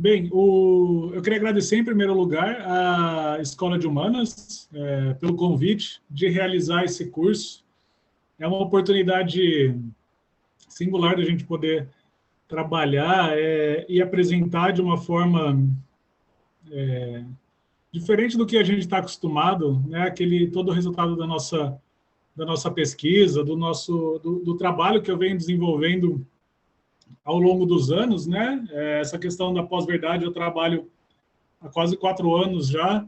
Bem, eu queria agradecer, em primeiro lugar, à Escola de Humanas pelo convite de realizar esse curso. É uma oportunidade singular da gente poder trabalhar e apresentar de uma forma diferente do que a gente está acostumado, né? Todo o resultado da nossa pesquisa, do trabalho que eu venho desenvolvendo ao longo dos anos, né? Essa questão da pós-verdade eu trabalho há quase 4 anos já,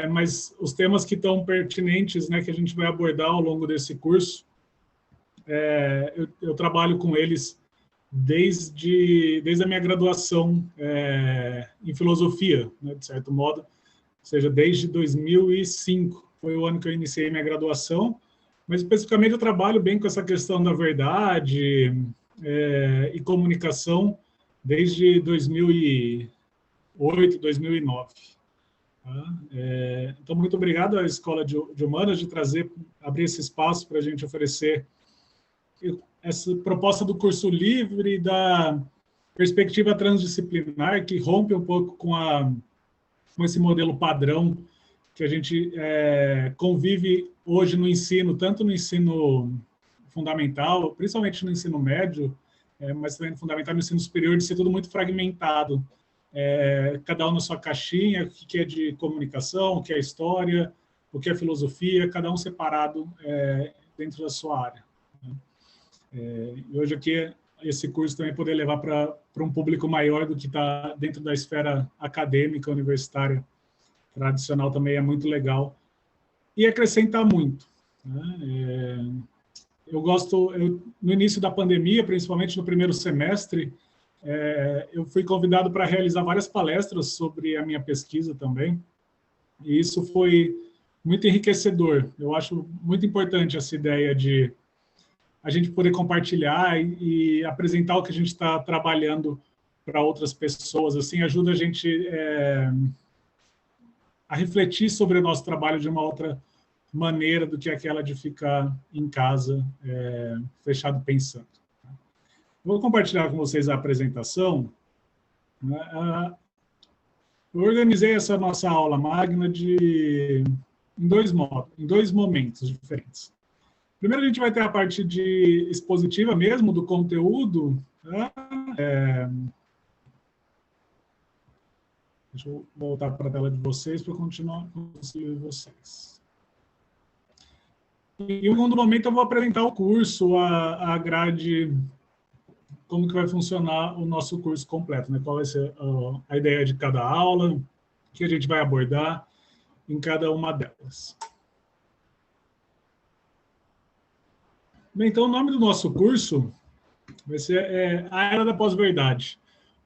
mas os temas que estão pertinentes, né, que a gente vai abordar ao longo desse curso, eu trabalho com eles desde a minha graduação em filosofia, né, de certo modo, ou seja, desde 2005 foi o ano que eu iniciei minha graduação, mas especificamente eu trabalho bem com essa questão da verdade e comunicação desde 2008, 2009. Tá? Então, muito obrigado à Escola de Humanas de abrir esse espaço para a gente oferecer essa proposta do curso livre, da perspectiva transdisciplinar, que rompe um pouco com esse modelo padrão que a gente convive hoje no ensino, tanto no ensino fundamental, principalmente no ensino médio, mas também no fundamental e no ensino superior, de ser tudo muito fragmentado. Cada um na sua caixinha, o que é de comunicação, o que é história, o que é filosofia, cada um separado dentro da sua área. E hoje aqui, esse curso também poder levar para um público maior do que está dentro da esfera acadêmica, universitária, tradicional, também é muito legal. E acrescentar muito. Né? No início da pandemia, principalmente no primeiro semestre, eu fui convidado para realizar várias palestras sobre a minha pesquisa também, e isso foi muito enriquecedor. Eu acho muito importante essa ideia de a gente poder compartilhar e apresentar o que a gente está trabalhando para outras pessoas, assim, ajuda a gente a refletir sobre o nosso trabalho de uma outra maneira do que aquela de ficar em casa, fechado pensando. Vou compartilhar com vocês a apresentação. Eu organizei essa nossa aula magna em dois momentos diferentes. Primeiro, a gente vai ter a parte de expositiva mesmo, do conteúdo. Tá? Deixa eu voltar para a tela de vocês para continuar com vocês. E em um segundo momento, eu vou apresentar o curso, a grade, como que vai funcionar o nosso curso completo, né? Qual vai ser a ideia de cada aula, o que a gente vai abordar em cada uma delas. Bem, então, o nome do nosso curso vai ser A Era da Pós-Verdade.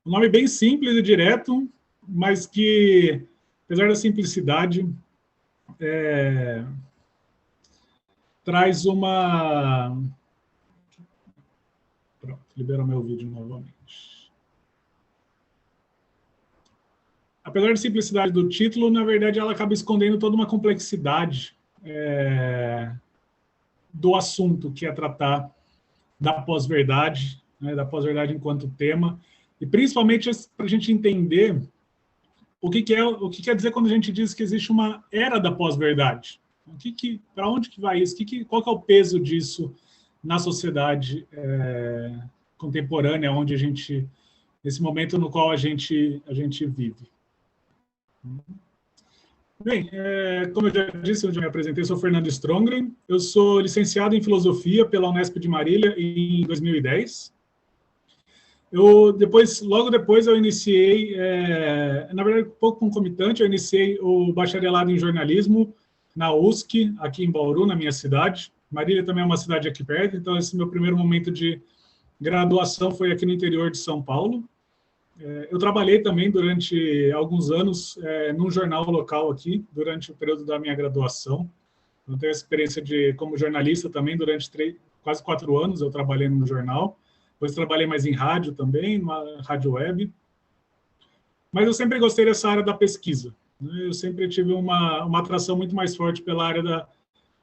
Um nome bem simples e direto, mas que, apesar da simplicidade, traz uma... Pronto, liberou meu vídeo novamente. Apesar da simplicidade do título, na verdade, ela acaba escondendo toda uma complexidade do assunto, que é tratar da pós-verdade, né, da pós-verdade enquanto tema, e principalmente para a gente entender o que quer dizer quando a gente diz que existe uma era da pós-verdade. Para onde que vai isso? Qual que é o peso disso na sociedade contemporânea, onde nesse momento no qual a gente vive? Bem, como eu já disse, eu já me apresentei, eu sou Fernando Strongren, eu sou licenciado em Filosofia pela Unesp de Marília em 2010. Logo depois eu iniciei, na verdade, um pouco concomitante, eu iniciei o bacharelado em jornalismo na USC, aqui em Bauru, na minha cidade. Marília também é uma cidade aqui perto, então esse meu primeiro momento de graduação foi aqui no interior de São Paulo. Eu trabalhei também durante alguns anos num jornal local aqui, durante o período da minha graduação. Eu tenho experiência como jornalista também, durante quase 4 anos eu trabalhei no jornal. Depois trabalhei mais em rádio também, numa rádio web. Mas eu sempre gostei dessa área da pesquisa. Né? Eu sempre tive uma atração muito mais forte pela área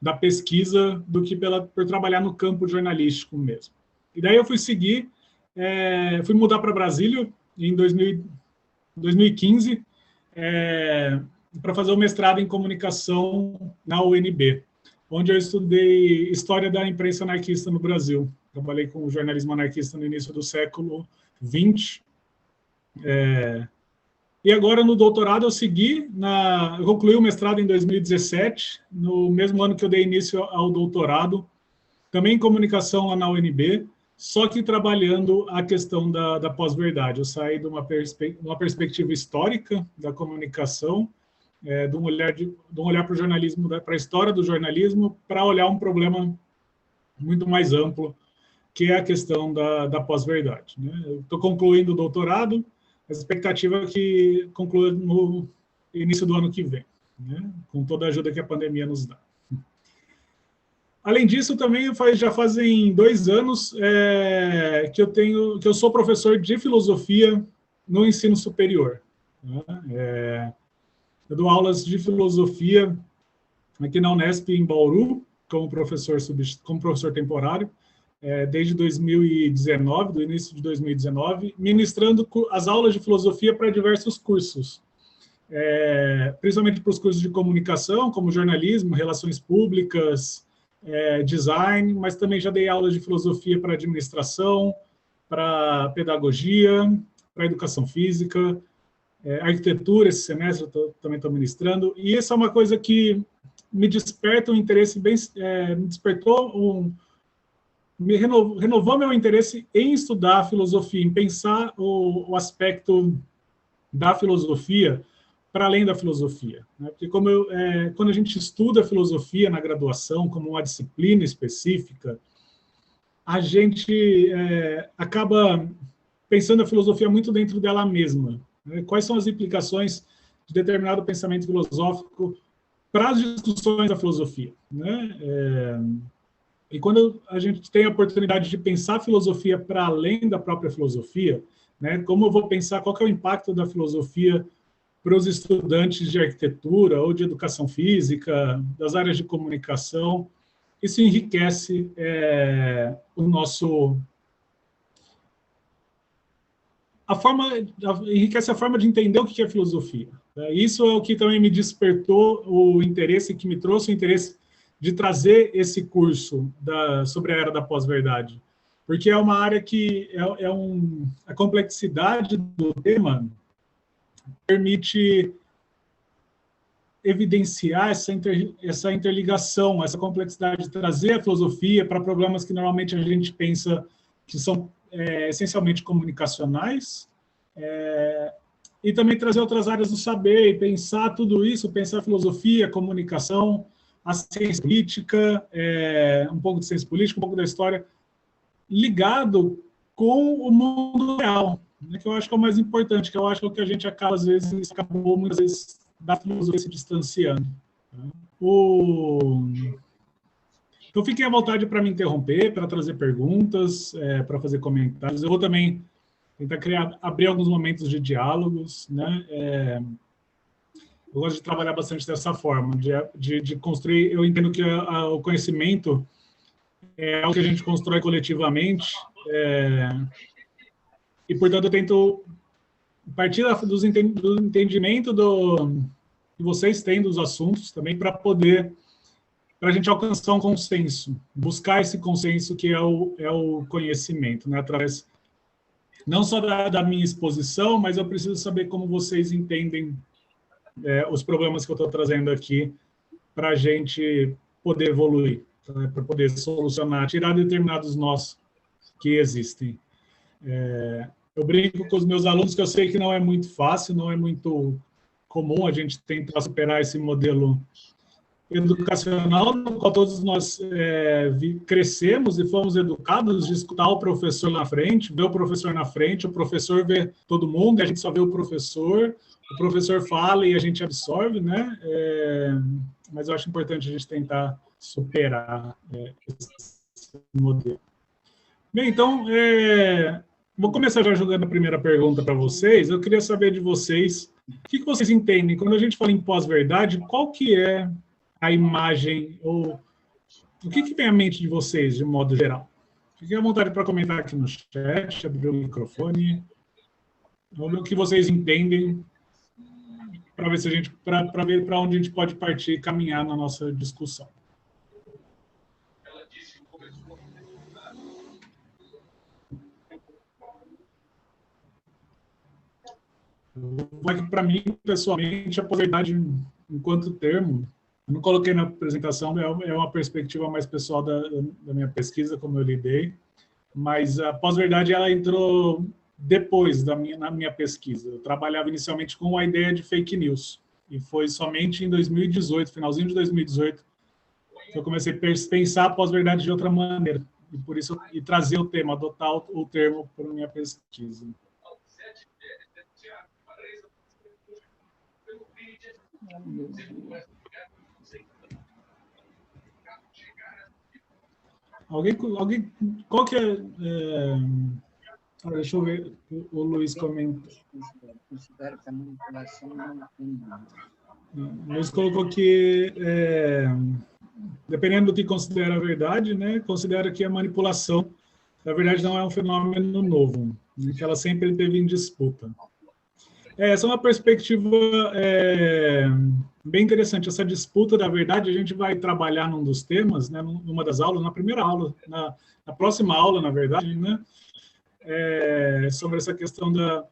da pesquisa do que por trabalhar no campo jornalístico mesmo. E daí eu fui mudar para Brasília em 2015, para fazer o mestrado em comunicação na UNB, onde eu estudei história da imprensa anarquista no Brasil. Trabalhei com o jornalismo anarquista no início do século XX. E agora, no doutorado, eu concluí o mestrado em 2017, no mesmo ano que eu dei início ao doutorado, também em comunicação lá na UNB, só que trabalhando a questão da pós-verdade. Eu saí de uma perspectiva histórica da comunicação, de um olhar para o jornalismo, para a história do jornalismo, para olhar um problema muito mais amplo, que é a questão da pós-verdade. Né? Eu estou concluindo o doutorado, a expectativa é que conclua no início do ano que vem, né? Com toda a ajuda que a pandemia nos dá. Além disso, também já fazem 2 anos que eu sou professor de filosofia no ensino superior. Né? Eu dou aulas de filosofia aqui na Unesp, em Bauru, como professor temporário, desde 2019, do início de 2019, ministrando as aulas de filosofia para diversos cursos, principalmente para os cursos de comunicação, como jornalismo, relações públicas, design, mas também já dei aulas de filosofia para administração, para pedagogia, para educação física, arquitetura. Esse semestre eu também estou ministrando, e isso é uma coisa que me desperta um interesse renovou meu interesse em estudar a filosofia, em pensar o aspecto da filosofia para além da filosofia. Né? Porque quando a gente estuda a filosofia na graduação como uma disciplina específica, a gente acaba pensando a filosofia muito dentro dela mesma. Né? Quais são as implicações de determinado pensamento filosófico para as discussões da filosofia? Né? E quando a gente tem a oportunidade de pensar a filosofia para além da própria filosofia, né, como eu vou pensar qual que é o impacto da filosofia para os estudantes de arquitetura ou de educação física, das áreas de comunicação, isso enriquece enriquece a forma de entender o que é filosofia. Isso é o que também me despertou o interesse, que me trouxe o interesse de trazer esse curso sobre a era da pós-verdade, porque é uma área que a complexidade do tema permite evidenciar essa interligação, essa complexidade de trazer a filosofia para problemas que normalmente a gente pensa que são essencialmente comunicacionais, e também trazer outras áreas do saber, e pensar tudo isso, pensar filosofia, comunicação, a ciência política, um pouco de ciência política, um pouco da história, ligado com o mundo real, né, que eu acho que é o mais importante, que eu acho que é o que a gente acabou muitas vezes da filosofia se distanciando. Então, fiquem à vontade para me interromper, para trazer perguntas, para fazer comentários. Eu vou também tentar abrir alguns momentos de diálogos, né? Eu gosto de trabalhar bastante dessa forma, de construir. Eu entendo que o conhecimento é algo que a gente constrói coletivamente, e, portanto, eu tento partir do entendimento que vocês têm dos assuntos também, para a gente alcançar um consenso, buscar esse consenso que é o conhecimento, né? Através não só da minha exposição, mas eu preciso saber como vocês entendem os problemas que eu estou trazendo aqui, para a gente poder evoluir, né? Para poder solucionar, tirar determinados nós que existem. Eu brinco com os meus alunos que eu sei que não é muito fácil, não é muito comum a gente tentar superar esse modelo educacional no qual todos nós crescemos e fomos educados de escutar o professor na frente, ver o professor na frente, o professor vê todo mundo, e a gente só vê o professor fala e a gente absorve, né? Mas eu acho importante a gente tentar superar esse modelo. Bem, então, vou começar já jogando a primeira pergunta para vocês. Eu queria saber de vocês, o que vocês entendem? Quando a gente fala em pós-verdade, qual que é a imagem, ou o que vem à mente de vocês, de modo geral? Fiquem à vontade para comentar aqui no chat, abrir o microfone. Vamos ver o que vocês entendem para ver se a gente, para ver para onde a gente pode partir e caminhar na nossa discussão. Para mim, pessoalmente, a pós-verdade, enquanto termo, eu não coloquei na apresentação, é uma perspectiva mais pessoal da minha pesquisa, como eu lidei, mas a pós-verdade ela entrou depois na minha pesquisa. Eu trabalhava inicialmente com a ideia de fake news, e foi somente em 2018, finalzinho de 2018, que eu comecei a pensar a pós-verdade de outra maneira, e por isso e trazer o tema, adotar o termo para a minha pesquisa. Alguém, qual que deixa eu ver, o Luiz comenta. Considero que a manipulação não tem. O Luiz colocou que, dependendo do que considera a verdade, né, considera que a manipulação, na verdade, não é um fenômeno novo, que ela sempre esteve em disputa. Essa é uma perspectiva bem interessante. Essa disputa da verdade, a gente vai trabalhar num dos temas, né, numa das aulas, na primeira aula, na próxima aula, na verdade, né, sobre essa questão da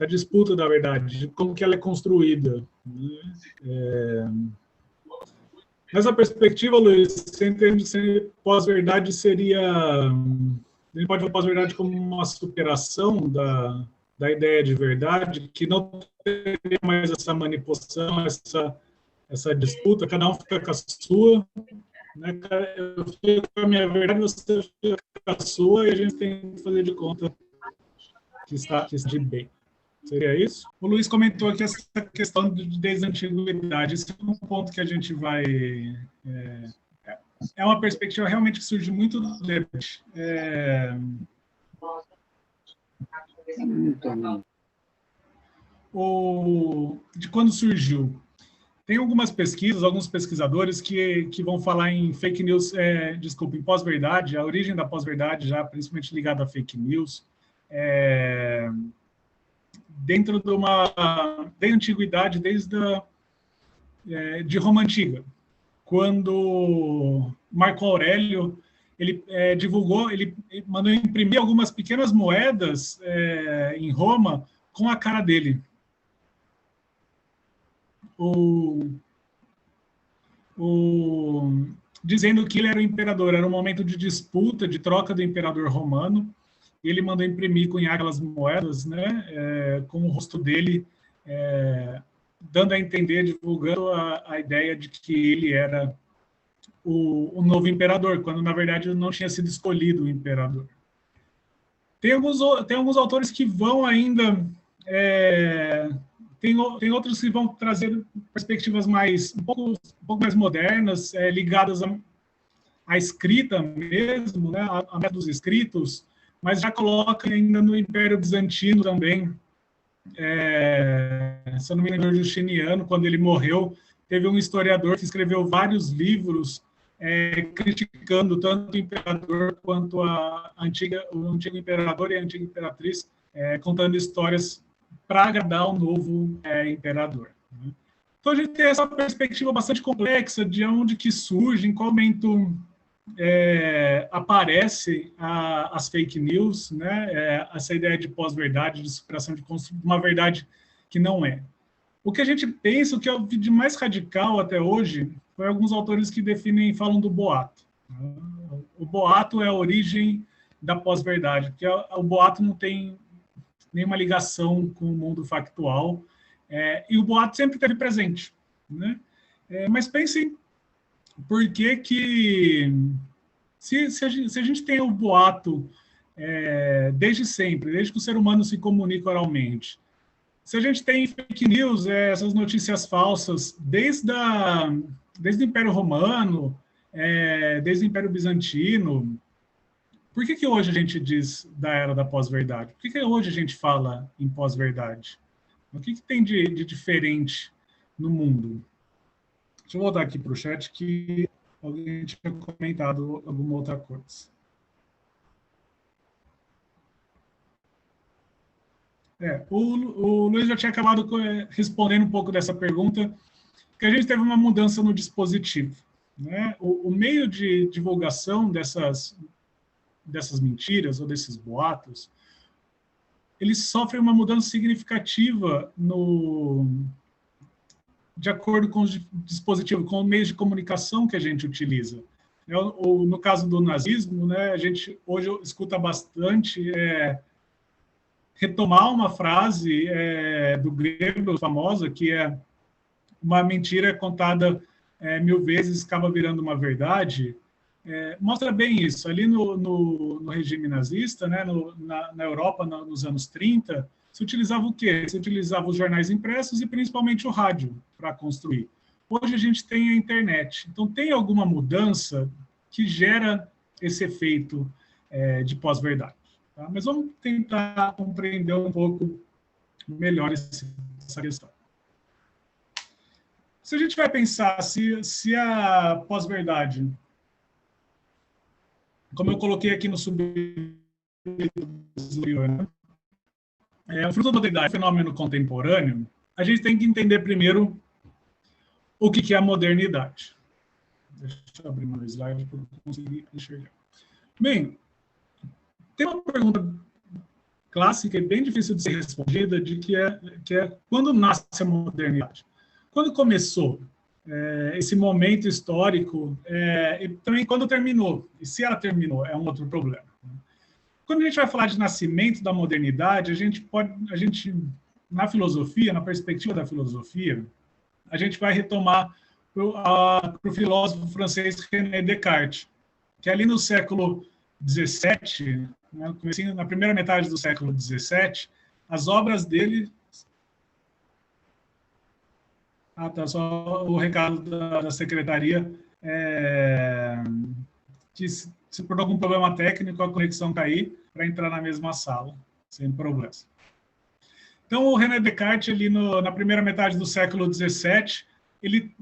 disputa da verdade, de como que ela é construída. Né? Nessa perspectiva, Luiz, você entende que pós-verdade seria... A gente pode ver pós-verdade como uma superação da ideia de verdade, que não teria mais essa manipulação, essa disputa, cada um fica com a sua, né? Eu fico com a minha verdade, você fica com a sua, e a gente tem que fazer de conta que está de bem. Seria isso? O Luiz comentou aqui essa questão desde a antiguidade. Esse é um ponto que a gente vai... É uma perspectiva realmente que surge muito do debate. De quando surgiu. Tem algumas pesquisas, alguns pesquisadores que vão falar em fake news, em pós-verdade, a origem da pós-verdade, já principalmente ligada a fake news, dentro de da antiguidade, de Roma Antiga, quando Marco Aurélio ele divulgou, ele mandou imprimir algumas pequenas moedas em Roma com a cara dele. Dizendo que ele era o imperador, era um momento de disputa, de troca do imperador romano, e ele mandou imprimir, cunhar aquelas moedas, né, com o rosto dele, dando a entender, divulgando a ideia de que ele era o novo imperador, quando na verdade não tinha sido escolhido o imperador. Tem alguns autores que vão ainda... Tem outros que vão trazer perspectivas um pouco mais modernas, ligadas à escrita mesmo, né, a métodos escritos, mas já coloca ainda no Império Bizantino também. Se eu não me engano, Justiniano, quando ele morreu, teve um historiador que escreveu vários livros criticando tanto o imperador quanto o antigo imperador e a antiga imperatriz, contando histórias para agradar o novo imperador. Né? Então, a gente tem essa perspectiva bastante complexa de onde que surge, em qual momento aparece as fake news, né? Essa ideia de pós-verdade, de superação de uma verdade que não é. O que a gente pensa, o que é o de mais radical até hoje, foi alguns autores que falam do boato. O boato é a origem da pós-verdade, porque o boato não tem nenhuma ligação com o mundo factual, e o boato sempre esteve presente. Né? Mas pensem, por que se a gente tem o boato desde sempre, desde que o ser humano se comunica oralmente, se a gente tem fake news, essas notícias falsas, desde o Império Romano, desde o Império Bizantino, por que hoje a gente diz da era da pós-verdade? Por que hoje a gente fala em pós-verdade? O que tem de diferente no mundo? Deixa eu voltar aqui para o chat, que alguém tinha comentado alguma outra coisa. O Luiz já tinha acabado respondendo um pouco dessa pergunta, que a gente teve uma mudança no dispositivo, né? O meio de divulgação dessas mentiras ou desses boatos, eles sofrem uma mudança significativa de acordo com os dispositivos, com os meios de comunicação que a gente utiliza. No caso do nazismo, né, a gente hoje escuta bastante retomar uma frase do Goebbels famosa, que é: uma mentira contada 1000 vezes acaba virando uma verdade. Mostra bem isso. Ali no regime nazista, né, na Europa, nos anos 30, se utilizava o quê? Se utilizava os jornais impressos e principalmente o rádio para construir. Hoje a gente tem a internet. Então, tem alguma mudança que gera esse efeito de pós-verdade. Tá? Mas vamos tentar compreender um pouco melhor essa questão. Se a gente vai pensar se a pós-verdade, como eu coloquei aqui no subtítulo, o fruto da modernidade, fenômeno contemporâneo, a gente tem que entender primeiro o que é a modernidade. Deixa eu abrir meu slide para eu conseguir enxergar. Bem, tem uma pergunta clássica e bem difícil de ser respondida, que é quando nasce a modernidade? Quando começou esse momento histórico e também quando terminou? E se ela terminou, é um outro problema. Quando a gente vai falar de nascimento da modernidade, a gente na filosofia, na perspectiva da filosofia, a gente vai retomar para o filósofo francês René Descartes, que ali no século XVII, né, na primeira metade do século XVII, as obras dele... só o recado da secretaria, que se por algum problema técnico a conexão cair, para entrar na mesma sala, sem problemas. Então, o René Descartes, ali na primeira metade do século XVII, ele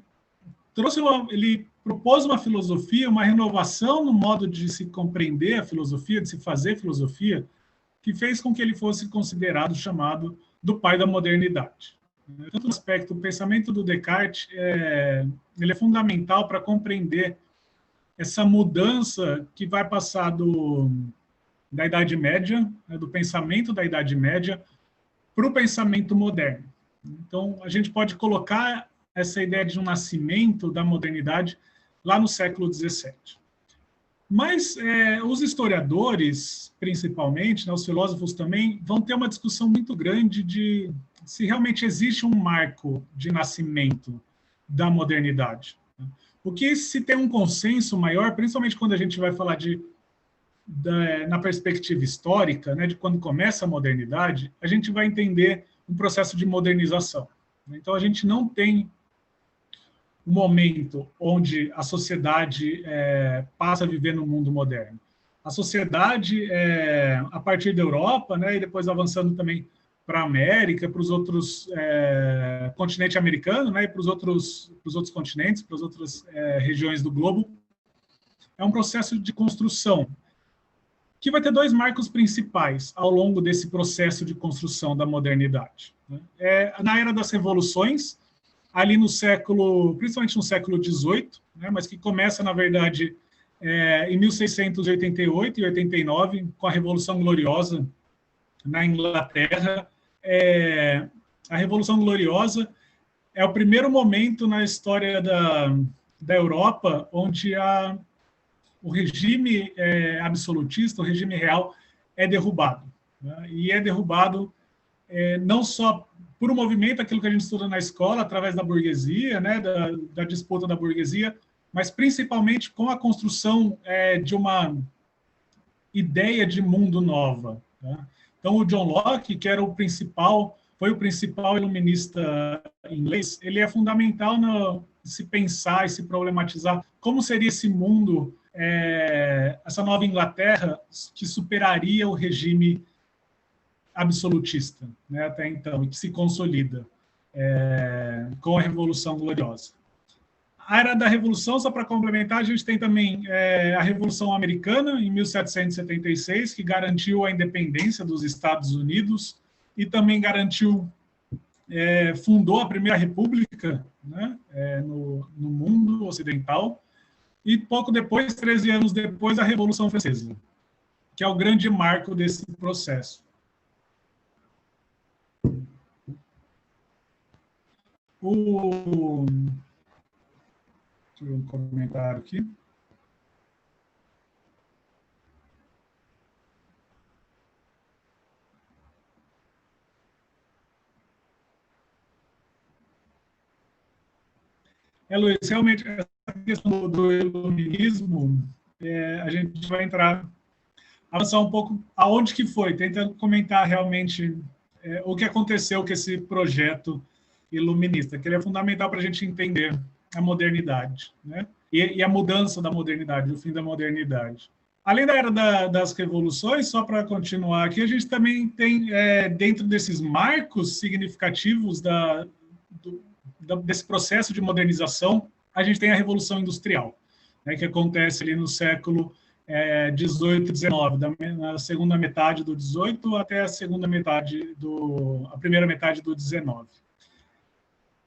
propôs uma filosofia, uma renovação no modo de se compreender a filosofia, de se fazer filosofia, que fez com que ele fosse considerado, chamado, do pai da modernidade. Tanto no aspecto, o pensamento do Descartes ele é fundamental para compreender essa mudança que vai passar da Idade Média, né, do pensamento da Idade Média, para o pensamento moderno. Então, a gente pode colocar essa ideia de um nascimento da modernidade lá no século XVII. Mas os historiadores, principalmente, né, os filósofos também, vão ter uma discussão muito grande de se realmente existe um marco de nascimento da modernidade. Porque se tem um consenso maior, principalmente quando a gente vai falar na perspectiva histórica, né, de quando começa a modernidade, a gente vai entender um processo de modernização. Então, a gente não tem um momento onde a sociedade passa a viver no mundo moderno. A sociedade, a partir da Europa, né, e depois avançando também para a América, para os outros continente americano, né, e para os outros continentes, para as outras regiões do globo, é um processo de construção que vai ter dois marcos principais ao longo desse processo de construção da modernidade. Na era das revoluções, ali no século, principalmente no século XVIII, né, mas que começa, na verdade, em 1688 e 89, com a Revolução Gloriosa na Inglaterra. A Revolução Gloriosa é o primeiro momento na história da Europa onde o regime absolutista, o regime real, é derrubado. Né? E é derrubado não só por um movimento, aquilo que a gente estuda na escola, através da burguesia, né, da disputa da burguesia, mas principalmente com a construção de uma ideia de mundo nova. Tá? Então, o John Locke, que foi o principal iluminista inglês, ele é fundamental no se pensar e se problematizar como seria esse mundo, essa nova Inglaterra, que superaria o regime absolutista, né, até então, e que se consolida com a Revolução Gloriosa. A era da Revolução, só para complementar, a gente tem também a Revolução Americana, em 1776, que garantiu a independência dos Estados Unidos e também garantiu, fundou a Primeira República, né, no mundo ocidental, e pouco depois, 13 anos depois, a Revolução Francesa, que é o grande marco desse processo. Deixa eu ver um comentário aqui. Luiz, realmente, essa questão do iluminismo, a gente vai avançar um pouco aonde que foi, tenta comentar realmente o que aconteceu com esse projeto iluminista, que ele é fundamental para a gente entender a modernidade, né? E a mudança da modernidade, o fim da modernidade. Além da era das revoluções, só para continuar aqui, a gente também tem, dentro desses marcos significativos desse processo de modernização, a gente tem a Revolução Industrial, né, que acontece ali no século 18 e 19, na segunda metade do 18 até a primeira metade do 19.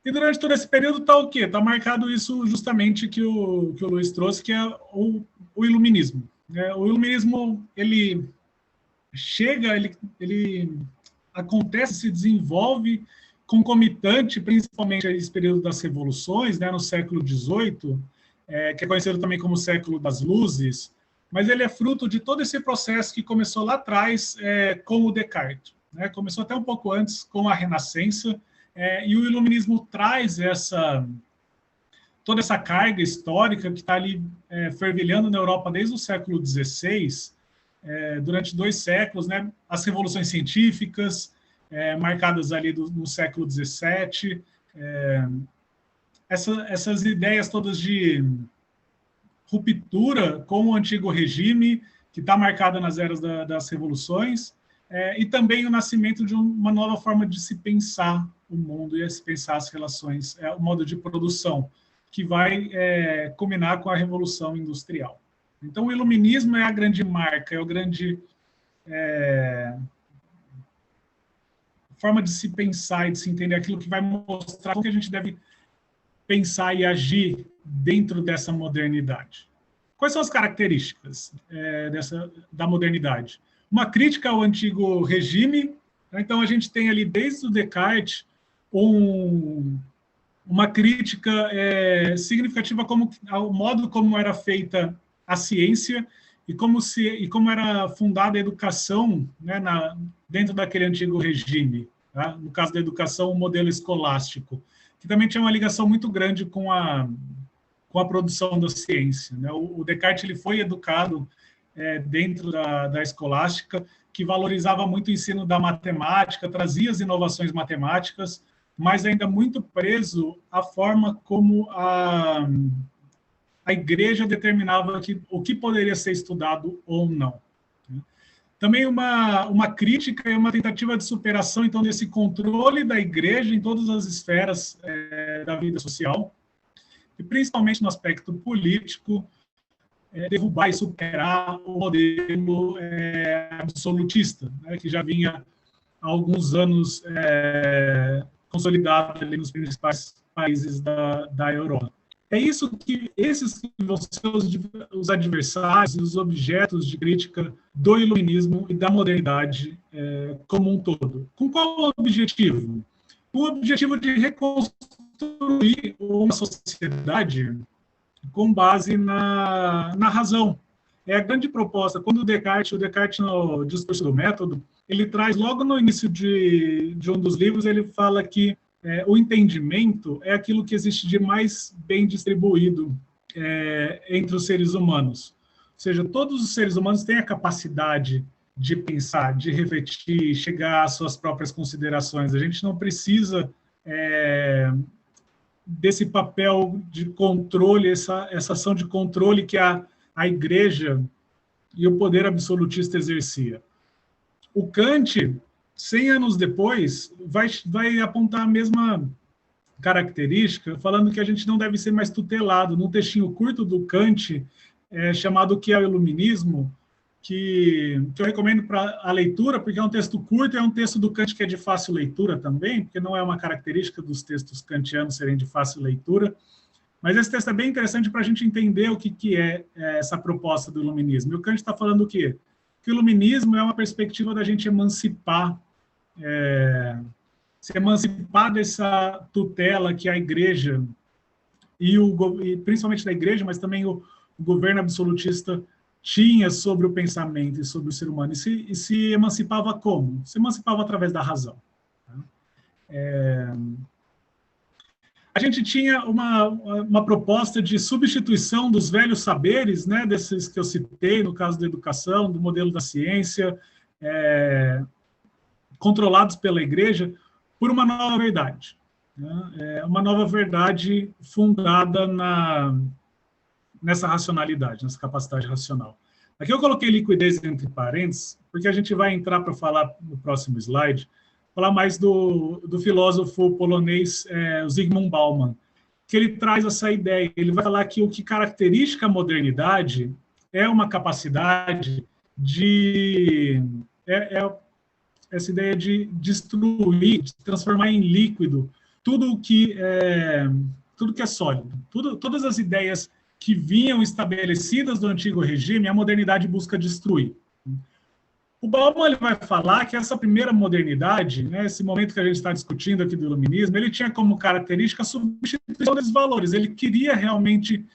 E durante todo esse período está o quê? Está marcado isso justamente que o Luiz trouxe, que é o iluminismo. O iluminismo, ele chega, ele acontece, se desenvolve concomitante, principalmente a esse período das revoluções, né, no século XVIII, que é conhecido também como século das luzes, mas ele é fruto de todo esse processo que começou lá atrás com o Descartes, né? Começou até um pouco antes com a Renascença, e o iluminismo traz toda essa carga histórica que está ali fervilhando na Europa desde o século XVI, durante 2 séculos, né? As revoluções científicas, marcadas ali no século XVII, essas ideias todas de ruptura com o antigo regime, que está marcada nas eras das revoluções, e também o nascimento de uma nova forma de se pensar o mundo e se pensar as relações, o modo de produção, que vai culminar com a Revolução Industrial. Então, o iluminismo é a grande marca, é a grande forma de se pensar e de se entender aquilo que vai mostrar como que a gente deve pensar e agir dentro dessa modernidade. Quais são as características da modernidade? Uma crítica ao antigo regime. Então, a gente tem ali, desde o Descartes, uma crítica significativa ao modo como era feita a ciência e como era fundada a educação, né, dentro daquele antigo regime. Tá? No caso da educação, o modelo escolástico, que também tinha uma ligação muito grande com a produção da ciência, né? O Descartes ele foi educado dentro da escolástica, que valorizava muito o ensino da matemática, trazia as inovações matemáticas, mas ainda muito preso à forma como a igreja determinava o que poderia ser estudado ou não. Também uma crítica e uma tentativa de superação, então, desse controle da igreja em todas as esferas da vida social, e principalmente no aspecto político, derrubar e superar o modelo absolutista, né, que já vinha há alguns anos consolidado ali nos principais países da Europa. É isso que esses vão ser os adversários e os objetos de crítica do iluminismo e da modernidade como um todo. Com qual objetivo? Com o objetivo de reconstruir uma sociedade com base na razão. É a grande proposta. Quando o Descartes no Discurso do Método, ele traz logo no início de um dos livros, ele fala que o entendimento é aquilo que existe de mais bem distribuído entre os seres humanos. Ou seja, todos os seres humanos têm a capacidade de pensar, de refletir, chegar às suas próprias considerações. A gente não precisa desse papel de controle, essa ação de controle que a igreja e o poder absolutista exercia. O Kant, 100 anos depois, vai apontar a mesma característica, falando que a gente não deve ser mais tutelado. Num textinho curto do Kant, chamado O que é o Iluminismo, que eu recomendo para a leitura, porque é um texto curto, é um texto do Kant que é de fácil leitura também, porque não é uma característica dos textos kantianos serem de fácil leitura, mas esse texto é bem interessante para a gente entender o que é essa proposta do iluminismo. E o Kant está falando o quê? Que o iluminismo é uma perspectiva da gente emancipar, se emancipar dessa tutela que a igreja, e principalmente da igreja, mas também o governo absolutista tinha sobre o pensamento e sobre o ser humano. E se emancipava como? Se emancipava através da razão. A gente tinha uma proposta de substituição dos velhos saberes, né, desses que eu citei, no caso da educação, do modelo da ciência, controlados pela igreja, por uma nova verdade. Né? Uma nova verdade fundada nessa racionalidade, nessa capacidade racional. Aqui eu coloquei liquidez entre parênteses, porque a gente vai entrar para falar no próximo slide, falar mais do filósofo polonês Zygmunt Bauman, que ele traz essa ideia. Ele vai falar que o que caracteriza a modernidade é uma capacidade de... essa ideia de destruir, de transformar em líquido tudo que é sólido. Todas as ideias que vinham estabelecidas do antigo regime, a modernidade busca destruir. O Bauman ele vai falar que essa primeira modernidade, né, esse momento que a gente está discutindo aqui do iluminismo, ele tinha como característica a substituição desses valores. Ele queria realmente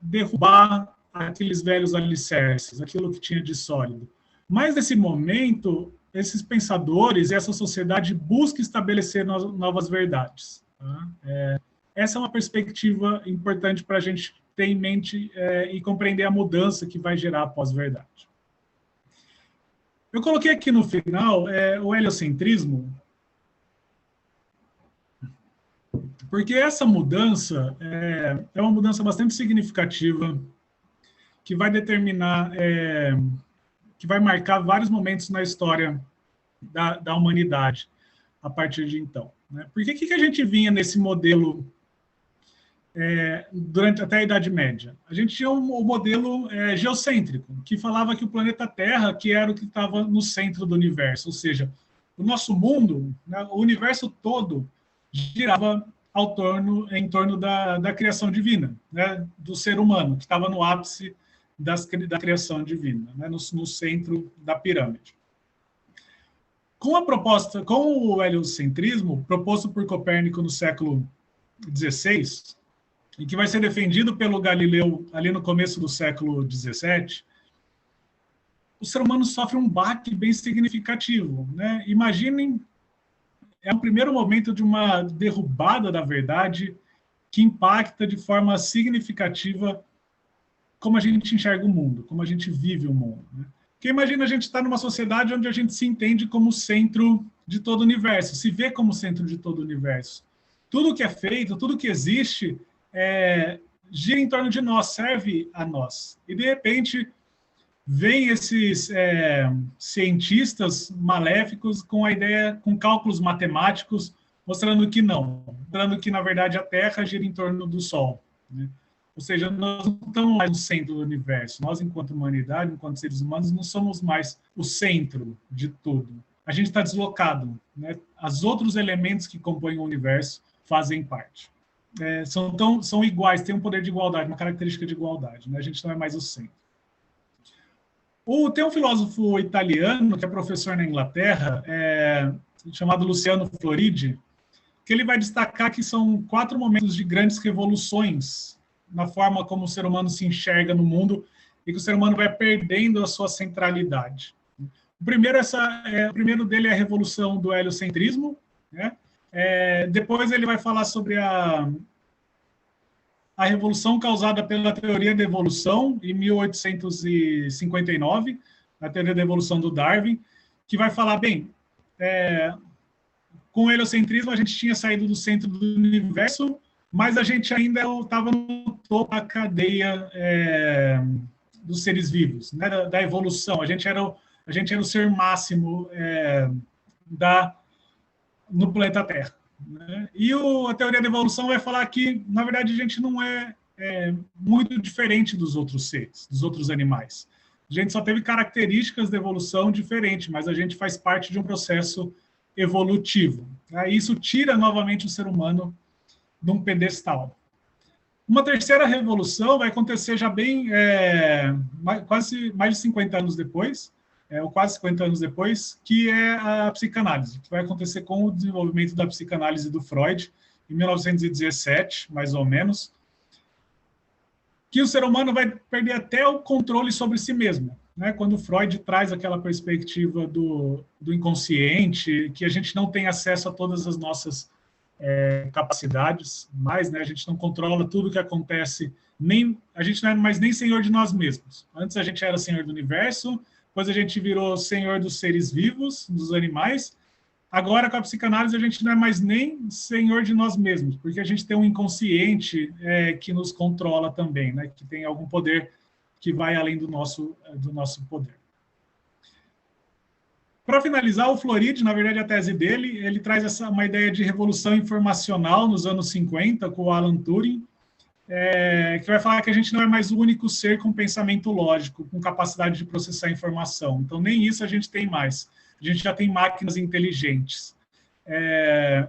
derrubar aqueles velhos alicerces, aquilo que tinha de sólido. Mas, nesse momento, esses pensadores e essa sociedade buscam estabelecer novas verdades. Tá? Essa é uma perspectiva importante para a gente ter em mente e compreender a mudança que vai gerar a pós-verdade. Eu coloquei aqui no final o heliocentrismo, porque essa mudança é uma mudança bastante significativa, que vai determinar, que vai marcar vários momentos na história da humanidade a partir de então. Né? Porque o que a gente vinha nesse modelo durante até a Idade Média? A gente tinha o modelo geocêntrico, que falava que o planeta Terra que era o que estava no centro do universo, ou seja, o nosso mundo, né, o universo todo girava em torno da criação divina, né, do ser humano, que estava no ápice da criação divina, né, no centro da pirâmide. Com o heliocentrismo, proposto por Copérnico no século XVI, e que vai ser defendido pelo Galileu ali no começo do século XVII, o ser humano sofre um baque bem significativo. Né? Imaginem, é o primeiro momento de uma derrubada da verdade que impacta de forma significativa como a gente enxerga o mundo, como a gente vive o mundo. Né? Porque imagina a gente estar numa sociedade onde a gente se entende como centro de todo o universo, se vê como centro de todo o universo. Tudo que é feito, tudo que existe, gira em torno de nós, serve a nós. E, de repente, vêm esses cientistas maléficos com a ideia, com cálculos matemáticos, mostrando que não, mostrando que, na verdade, a Terra gira em torno do Sol. Né? Ou seja, nós não estamos mais no centro do universo. Nós, enquanto humanidade, enquanto seres humanos, não somos mais o centro de tudo. A gente está deslocado. Né? Os outros elementos que compõem o universo fazem parte. São iguais, têm um poder de igualdade, uma característica de igualdade. Né? A gente não é mais o centro. Tem um filósofo italiano, que é professor na Inglaterra, chamado Luciano Floridi, que ele vai destacar que são 4 momentos de grandes revoluções na forma como o ser humano se enxerga no mundo e que o ser humano vai perdendo a sua centralidade. O primeiro dele é a revolução do heliocentrismo, né? Depois ele vai falar sobre a revolução causada pela teoria da evolução, em 1859, a teoria da evolução do Darwin, que vai falar, com o heliocentrismo a gente tinha saído do centro do universo, mas a gente ainda estava no topo da cadeia dos seres vivos, né, da evolução. A gente era o ser máximo no planeta Terra. Né? E a teoria da evolução vai falar que, na verdade, a gente não é muito diferente dos outros seres, dos outros animais. A gente só teve características de evolução diferentes, mas a gente faz parte de um processo evolutivo. Isso tira novamente o ser humano de um pedestal. Uma terceira revolução vai acontecer já bem, quase mais de 50 anos depois, ou quase 50 anos depois, que é a psicanálise, que vai acontecer com o desenvolvimento da psicanálise do Freud, em 1917, mais ou menos, que o ser humano vai perder até o controle sobre si mesmo. Né? Quando Freud traz aquela perspectiva do inconsciente, que a gente não tem acesso a todas as nossas capacidades, mas né, a gente não controla tudo o que acontece, a gente não é mais nem senhor de nós mesmos. Antes a gente era senhor do universo, depois a gente virou senhor dos seres vivos, dos animais. Agora, com a psicanálise, a gente não é mais nem senhor de nós mesmos, porque a gente tem um inconsciente que nos controla também, né? Que tem algum poder que vai além do nosso poder. Para finalizar, o Floridi, na verdade, a tese dele, ele traz uma ideia de revolução informacional nos anos 50, com o Alan Turing, que vai falar que a gente não é mais o único ser com pensamento lógico, com capacidade de processar informação. Então, nem isso a gente tem mais. A gente já tem máquinas inteligentes.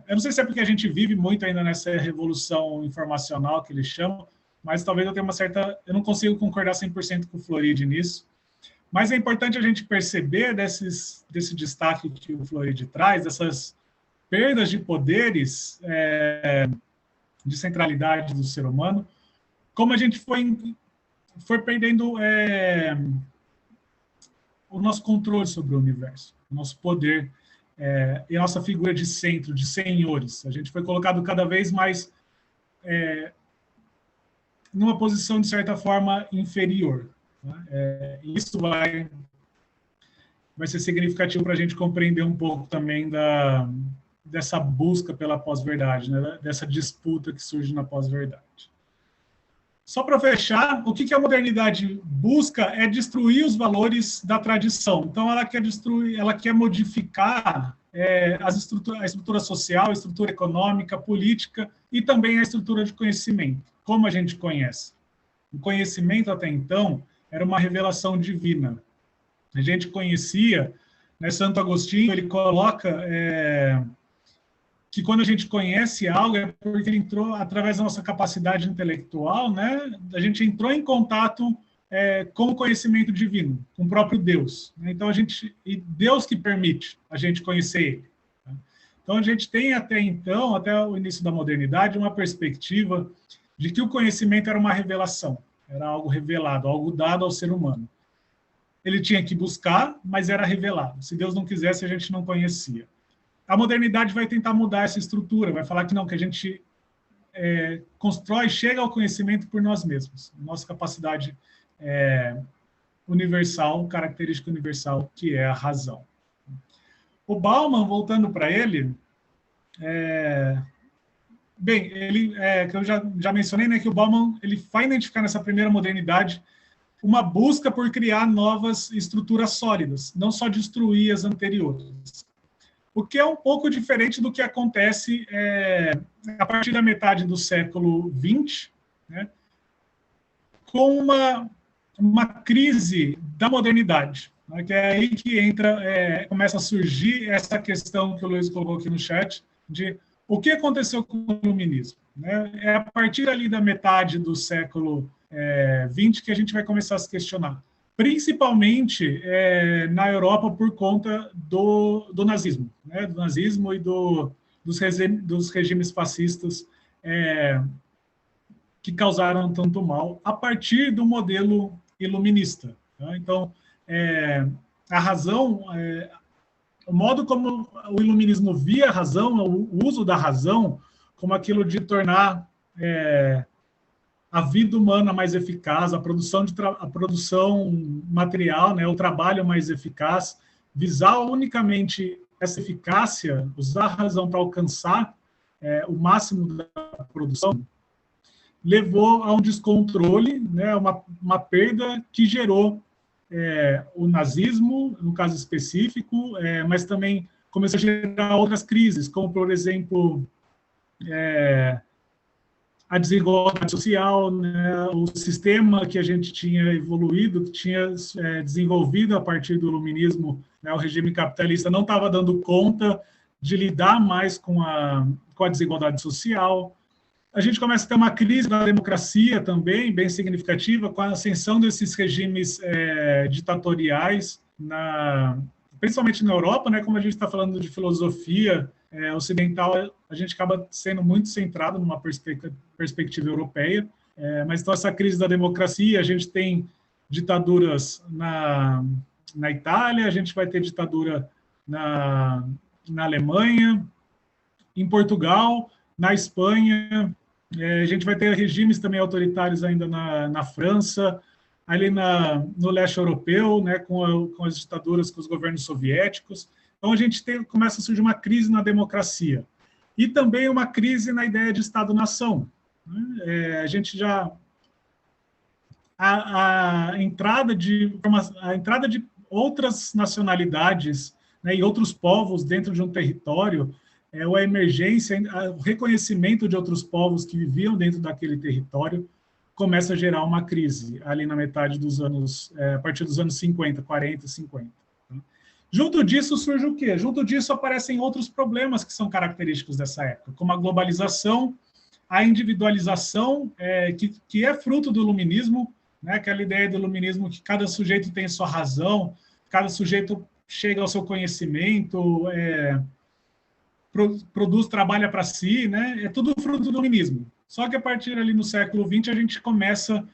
Eu não sei se é porque a gente vive muito ainda nessa revolução informacional que eles chamam, mas talvez eu tenha uma certa... Eu não consigo concordar 100% com o Floridi nisso. Mas é importante a gente perceber desse destaque que o Floridi traz, dessas perdas de poderes, de centralidade do ser humano, como a gente foi perdendo o nosso controle sobre o universo, o nosso poder e a nossa figura de centro, de senhores. A gente foi colocado cada vez mais numa posição, de certa forma, inferior. Né? Isso vai ser significativo para a gente compreender um pouco também dessa busca pela pós-verdade, né? Dessa disputa que surge na pós-verdade. Só para fechar, o que a modernidade busca é destruir os valores da tradição. Então, ela quer destruir, ela quer modificar a estrutura social, a estrutura econômica, política e também a estrutura de conhecimento, como a gente conhece. O conhecimento, até então, era uma revelação divina. A gente conhecia, né, Santo Agostinho, ele coloca que quando a gente conhece algo é porque ele entrou, através da nossa capacidade intelectual, né, a gente entrou em contato com o conhecimento divino, com o próprio Deus. Então, e Deus que permite a gente conhecer ele. Então, a gente tem até o início da modernidade, uma perspectiva de que o conhecimento era uma revelação, era algo revelado, algo dado ao ser humano. Ele tinha que buscar, mas era revelado. Se Deus não quisesse, a gente não conhecia. A modernidade vai tentar mudar essa estrutura, vai falar que não, que a gente constrói, chega ao conhecimento por nós mesmos. Nossa capacidade universal, característica universal, que é a razão. O Bauman, voltando para ele, que eu já mencionei, né, que o Bauman ele vai identificar nessa primeira modernidade uma busca por criar novas estruturas sólidas, não só destruir as anteriores. O que é um pouco diferente do que acontece a partir da metade do século XX, né, com uma crise da modernidade, né, que é aí que começa a surgir essa questão que o Luiz colocou aqui no chat, de o que aconteceu com o iluminismo. Né? É a partir ali da metade do século XX que a gente vai começar a se questionar, principalmente na Europa por conta do nazismo, né? Do nazismo e dos regimes fascistas que causaram tanto mal a partir do modelo iluminista. Tá? Então, a razão, o modo como o iluminismo via a razão, o uso da razão como aquilo de tornar a vida humana mais eficaz, a produção material, né, o trabalho mais eficaz, visar unicamente essa eficácia, usar a razão para alcançar o máximo da produção, levou a um descontrole, né, uma perda que gerou o nazismo, no caso específico, mas também começou a gerar outras crises, como, por exemplo, a desigualdade social, né, o sistema que a gente tinha evoluído, que tinha desenvolvido a partir do iluminismo, né, o regime capitalista não estava dando conta de lidar mais com a desigualdade social. A gente começa a ter uma crise na democracia também, bem significativa, com a ascensão desses regimes ditatoriais, principalmente na Europa, né, como a gente está falando de filosofia ocidental, a gente acaba sendo muito centrado numa perspectiva europeia, mas então essa crise da democracia, a gente tem ditaduras na Itália, a gente vai ter ditadura na Alemanha, em Portugal, na Espanha, a gente vai ter regimes também autoritários ainda na França, ali no leste europeu, né, com as ditaduras, com os governos soviéticos. Então, a gente começa a surgir uma crise na democracia. E também uma crise na ideia de Estado-nação. A gente já... A entrada de outras nacionalidades, né, e outros povos dentro de um território, ou a emergência, o reconhecimento de outros povos que viviam dentro daquele território, começa a gerar uma crise ali na metade dos anos, a partir dos anos 50, 40, 50. Junto disso surge o quê? Junto disso aparecem outros problemas que são característicos dessa época, como a globalização, a individualização, que é fruto do iluminismo, né? Aquela ideia do iluminismo que cada sujeito tem sua razão, cada sujeito chega ao seu conhecimento, produz, trabalha para si, né? É tudo fruto do iluminismo. Só que a partir ali no século XX a gente começa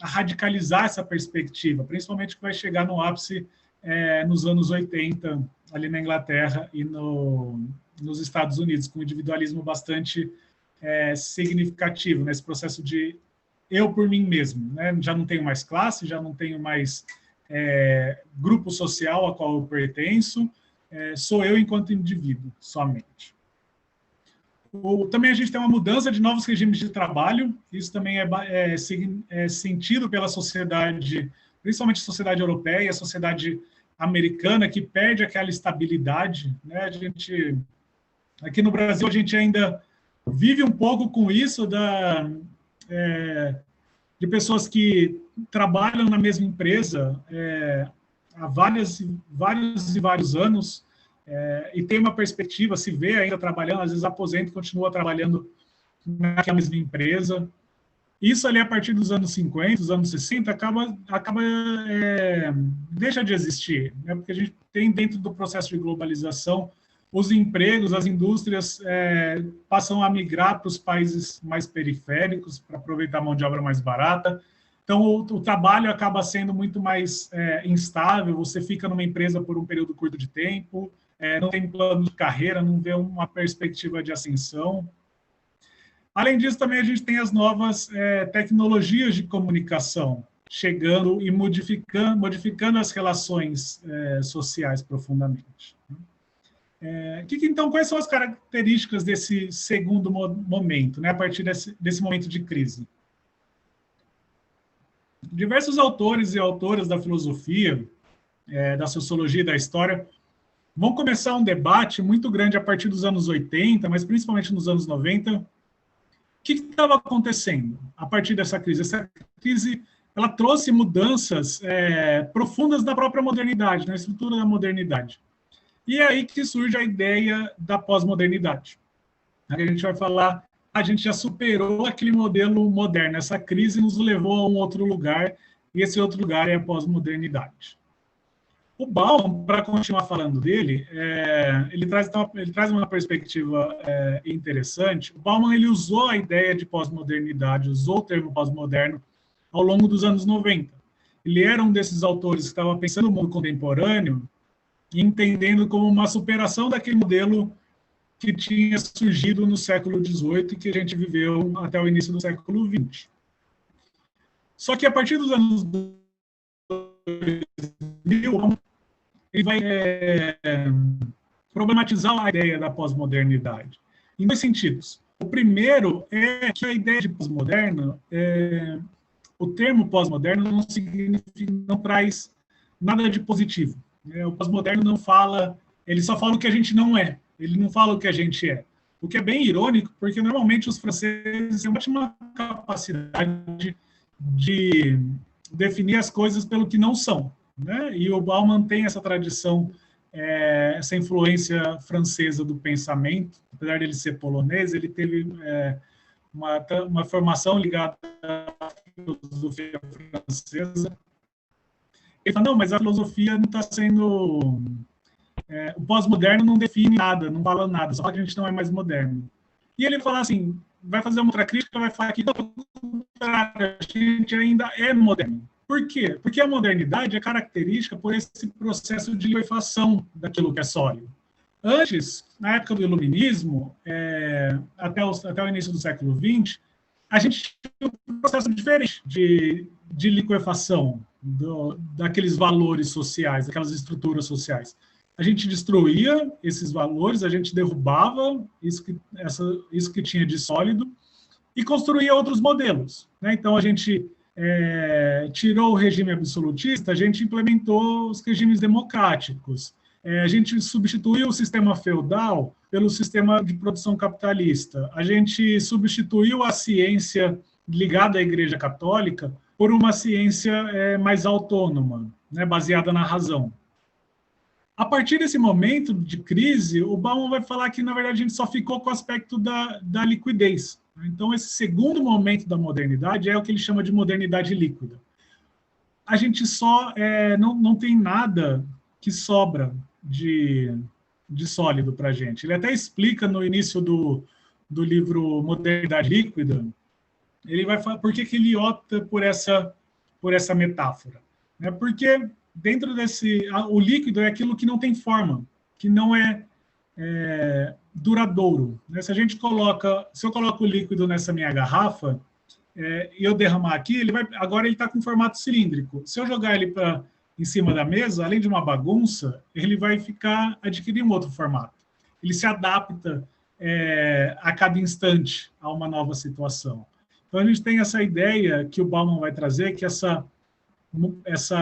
a radicalizar essa perspectiva, principalmente que vai chegar no ápice nos anos 80, ali na Inglaterra e nos Estados Unidos, com um individualismo bastante significativo, nesse processo de eu por mim mesmo, né? Já não tenho mais classe, já não tenho mais grupo social a qual eu pertenço, sou eu enquanto indivíduo, somente. Também a gente tem uma mudança de novos regimes de trabalho, isso também é sentido pela sociedade, principalmente a sociedade europeia, a sociedade americana, que perde aquela estabilidade, né? Aqui no Brasil, a gente ainda vive um pouco com isso de pessoas que trabalham na mesma empresa há vários anos, e tem uma perspectiva, se vê ainda trabalhando, às vezes aposenta e continua trabalhando naquela mesma empresa. Isso ali, a partir dos anos 50, dos anos 60, deixa de existir, né? Porque a gente tem, dentro do processo de globalização, os empregos, as indústrias passam a migrar para os países mais periféricos para aproveitar a mão de obra mais barata. Então, o trabalho acaba sendo muito mais instável, você fica numa empresa por um período curto de tempo, não tem plano de carreira, não vê uma perspectiva de ascensão. Além disso, também a gente tem as novas tecnologias de comunicação chegando e modificando as relações sociais profundamente. Então, quais são as características desse segundo momento, né, a partir desse momento de crise? Diversos autores e autoras da filosofia, da sociologia e da história vão começar um debate muito grande a partir dos anos 80, mas principalmente nos anos 90. O que estava acontecendo a partir dessa crise? Essa crise ela trouxe mudanças profundas na própria modernidade, na estrutura da modernidade. E é aí que surge a ideia da pós-modernidade. A gente vai falar, a gente já superou aquele modelo moderno, essa crise nos levou a um outro lugar, e esse outro lugar é a pós-modernidade. O Bauman, para continuar falando dele, ele traz uma perspectiva interessante. O Bauman ele usou a ideia de pós-modernidade, usou o termo pós-moderno ao longo dos anos 90. Ele era um desses autores que estava pensando no mundo contemporâneo, entendendo como uma superação daquele modelo que tinha surgido no século XVIII e que a gente viveu até o início do século XX. Só que a partir dos anos 2000, ele vai problematizar a ideia da pós-modernidade em dois sentidos. O primeiro é que a ideia de pós-moderno, o termo pós-moderno não traz nada de positivo. O pós-moderno não fala, ele só fala o que a gente não é, ele não fala o que a gente é. O que é bem irônico, porque normalmente os franceses têm uma ótima capacidade de definir as coisas pelo que não são, né? E o Bauman tem essa tradição, essa influência francesa do pensamento. Apesar de ele ser polonês, ele teve uma formação ligada à filosofia francesa. Ele fala, não, mas a filosofia não está sendo... o pós-moderno não define nada, não fala nada, só que a gente não é mais moderno. E ele fala assim, vai fazer uma outra crítica, vai falar que a gente ainda é moderno. Por quê? Porque a modernidade é característica por esse processo de liquefação daquilo que é sólido. Antes, na época do iluminismo, até o início do século XX, a gente tinha um processo diferente de liquefação daqueles valores sociais, daquelas estruturas sociais. A gente destruía esses valores, a gente derrubava isso que tinha de sólido e construía outros modelos, né? Então, a gente tirou o regime absolutista, a gente implementou os regimes democráticos, a gente substituiu o sistema feudal pelo sistema de produção capitalista, a gente substituiu a ciência ligada à Igreja Católica por uma ciência mais autônoma, né, baseada na razão. A partir desse momento de crise, o Bauman vai falar que, na verdade, a gente só ficou com o aspecto da liquidez. Então, esse segundo momento da modernidade é o que ele chama de modernidade líquida. A gente só não tem nada que sobra de sólido para a gente. Ele até explica no início do livro Modernidade Líquida, ele vai falar por que ele opta por essa metáfora. Né? Porque dentro o líquido é aquilo que não tem forma, que não é duradouro. Né? Se eu coloco o líquido nessa minha garrafa e eu derramar aqui, agora ele está com formato cilíndrico. Se eu jogar ele em cima da mesa, além de uma bagunça, ele vai adquirir um outro formato. Ele se adapta a cada instante a uma nova situação. Então, a gente tem essa ideia que o Bauman vai trazer, que essa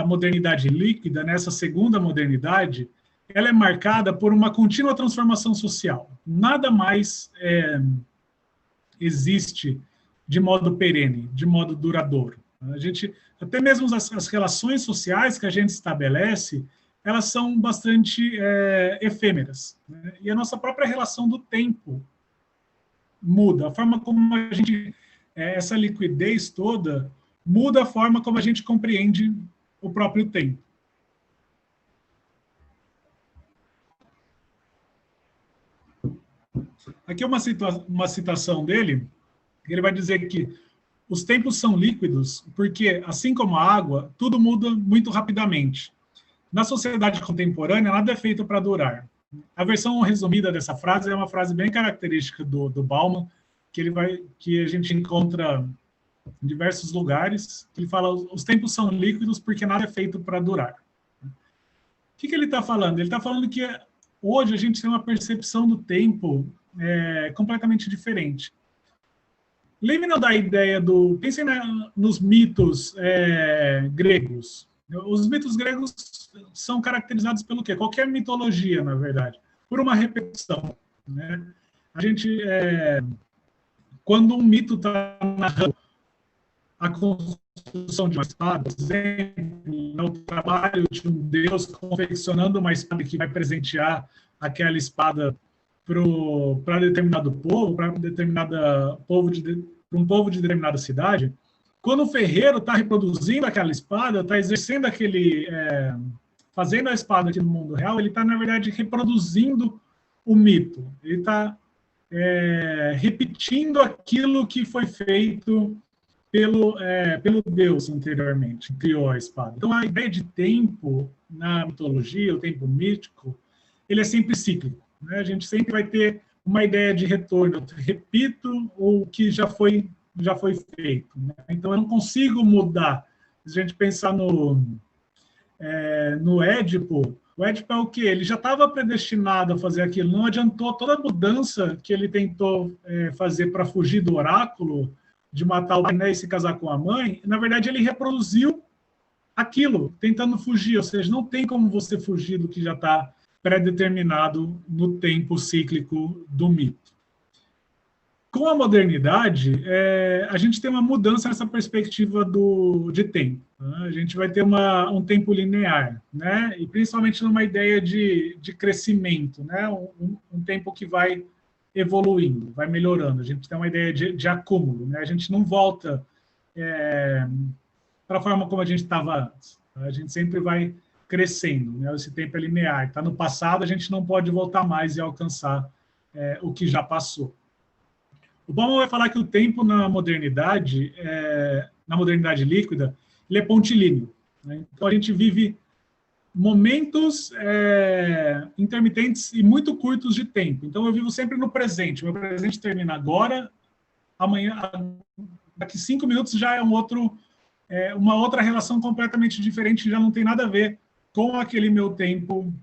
modernidade líquida, né, essa segunda modernidade, ela é marcada por uma contínua transformação social. Nada mais existe de modo perene, de modo duradouro. Até mesmo as relações sociais que a gente estabelece, elas são bastante efêmeras. Né? E a nossa própria relação do tempo muda. A forma como a gente... essa liquidez toda muda a forma como a gente compreende o próprio tempo. Aqui é uma citação dele, ele vai dizer que os tempos são líquidos porque, assim como a água, tudo muda muito rapidamente. Na sociedade contemporânea, nada é feito para durar. A versão resumida dessa frase é uma frase bem característica do Bauman, que a gente encontra em diversos lugares. Ele fala: os tempos são líquidos porque nada é feito para durar. O que ele está falando? Ele está falando que hoje a gente tem uma percepção do tempo completamente diferente. Lembrem da ideia pensem nos mitos gregos. Os mitos gregos são caracterizados pelo quê? Qualquer mitologia, na verdade, por uma repetição. Né? A gente, quando um mito está narrando a construção de uma espada, por exemplo, o trabalho de um deus confeccionando uma espada que vai presentear aquela espada para determinado povo, para um povo de determinada cidade, quando o ferreiro está reproduzindo aquela espada, está exercendo fazendo a espada aqui no mundo real, ele está, na verdade, reproduzindo o mito. Ele está repetindo aquilo que foi feito pelo Deus anteriormente, que criou a espada. Então, a ideia de tempo na mitologia, o tempo mítico, ele é sempre cíclico. Né? A gente sempre vai ter uma ideia de retorno. Eu repito o que já foi feito. Né? Então, eu não consigo mudar. Se a gente pensar no Édipo, o Édipo é o quê? Ele já estava predestinado a fazer aquilo. Não adiantou toda a mudança que ele tentou fazer para fugir do oráculo, de matar o pai, né, e se casar com a mãe. Na verdade, ele reproduziu aquilo, tentando fugir. Ou seja, não tem como você fugir do que já está pré-determinado no tempo cíclico do mito. Com a modernidade, a gente tem uma mudança nessa perspectiva de tempo. Né? A gente vai ter um tempo linear, né? E principalmente numa ideia de crescimento, né? Um tempo que vai evoluindo, vai melhorando. A gente tem uma ideia de acúmulo, né? A gente não volta para a forma como a gente estava antes. A gente sempre vai crescendo, né? Esse tempo é linear. Está no passado, a gente não pode voltar mais e alcançar o que já passou. O Bauman vai falar que o tempo na modernidade líquida, ele é pontilíneo. Né? Então, a gente vive momentos intermitentes e muito curtos de tempo. Então, eu vivo sempre no presente. Meu presente termina agora, amanhã, daqui 5 minutos já é uma outra relação completamente diferente, já não tem nada a ver com aquele meu tempo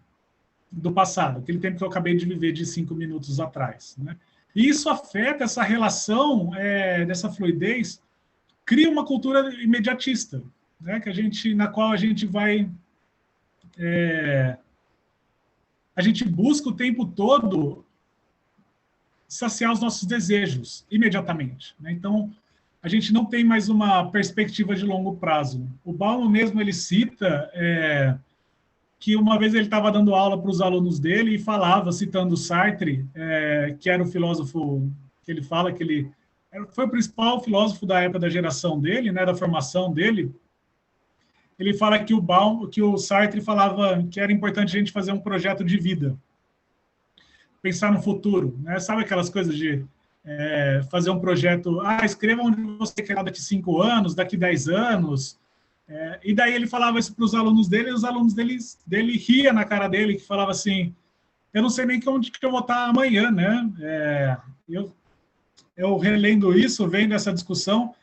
do passado, aquele tempo que eu acabei de viver de 5 minutos atrás, né? E isso afeta essa relação dessa fluidez, cria uma cultura imediatista, né? Na qual a gente vai... a gente busca o tempo todo saciar os nossos desejos imediatamente, né? Então, a gente não tem mais uma perspectiva de longo prazo. O Bauman mesmo, ele cita que uma vez ele estava dando aula para os alunos dele e falava, citando Sartre, que era o filósofo que ele fala que ele foi o principal filósofo da época da geração dele, né, da formação dele. Ele fala que o Sartre falava que era importante a gente fazer um projeto de vida, pensar no futuro, né? Sabe aquelas coisas de fazer um projeto, escreva onde você quer daqui 5 anos, daqui 10 anos. E daí ele falava isso para os alunos dele, e os alunos dele ria na cara dele, que falava assim, eu não sei nem onde que eu vou estar amanhã, né? Eu relendo isso, vendo essa discussão,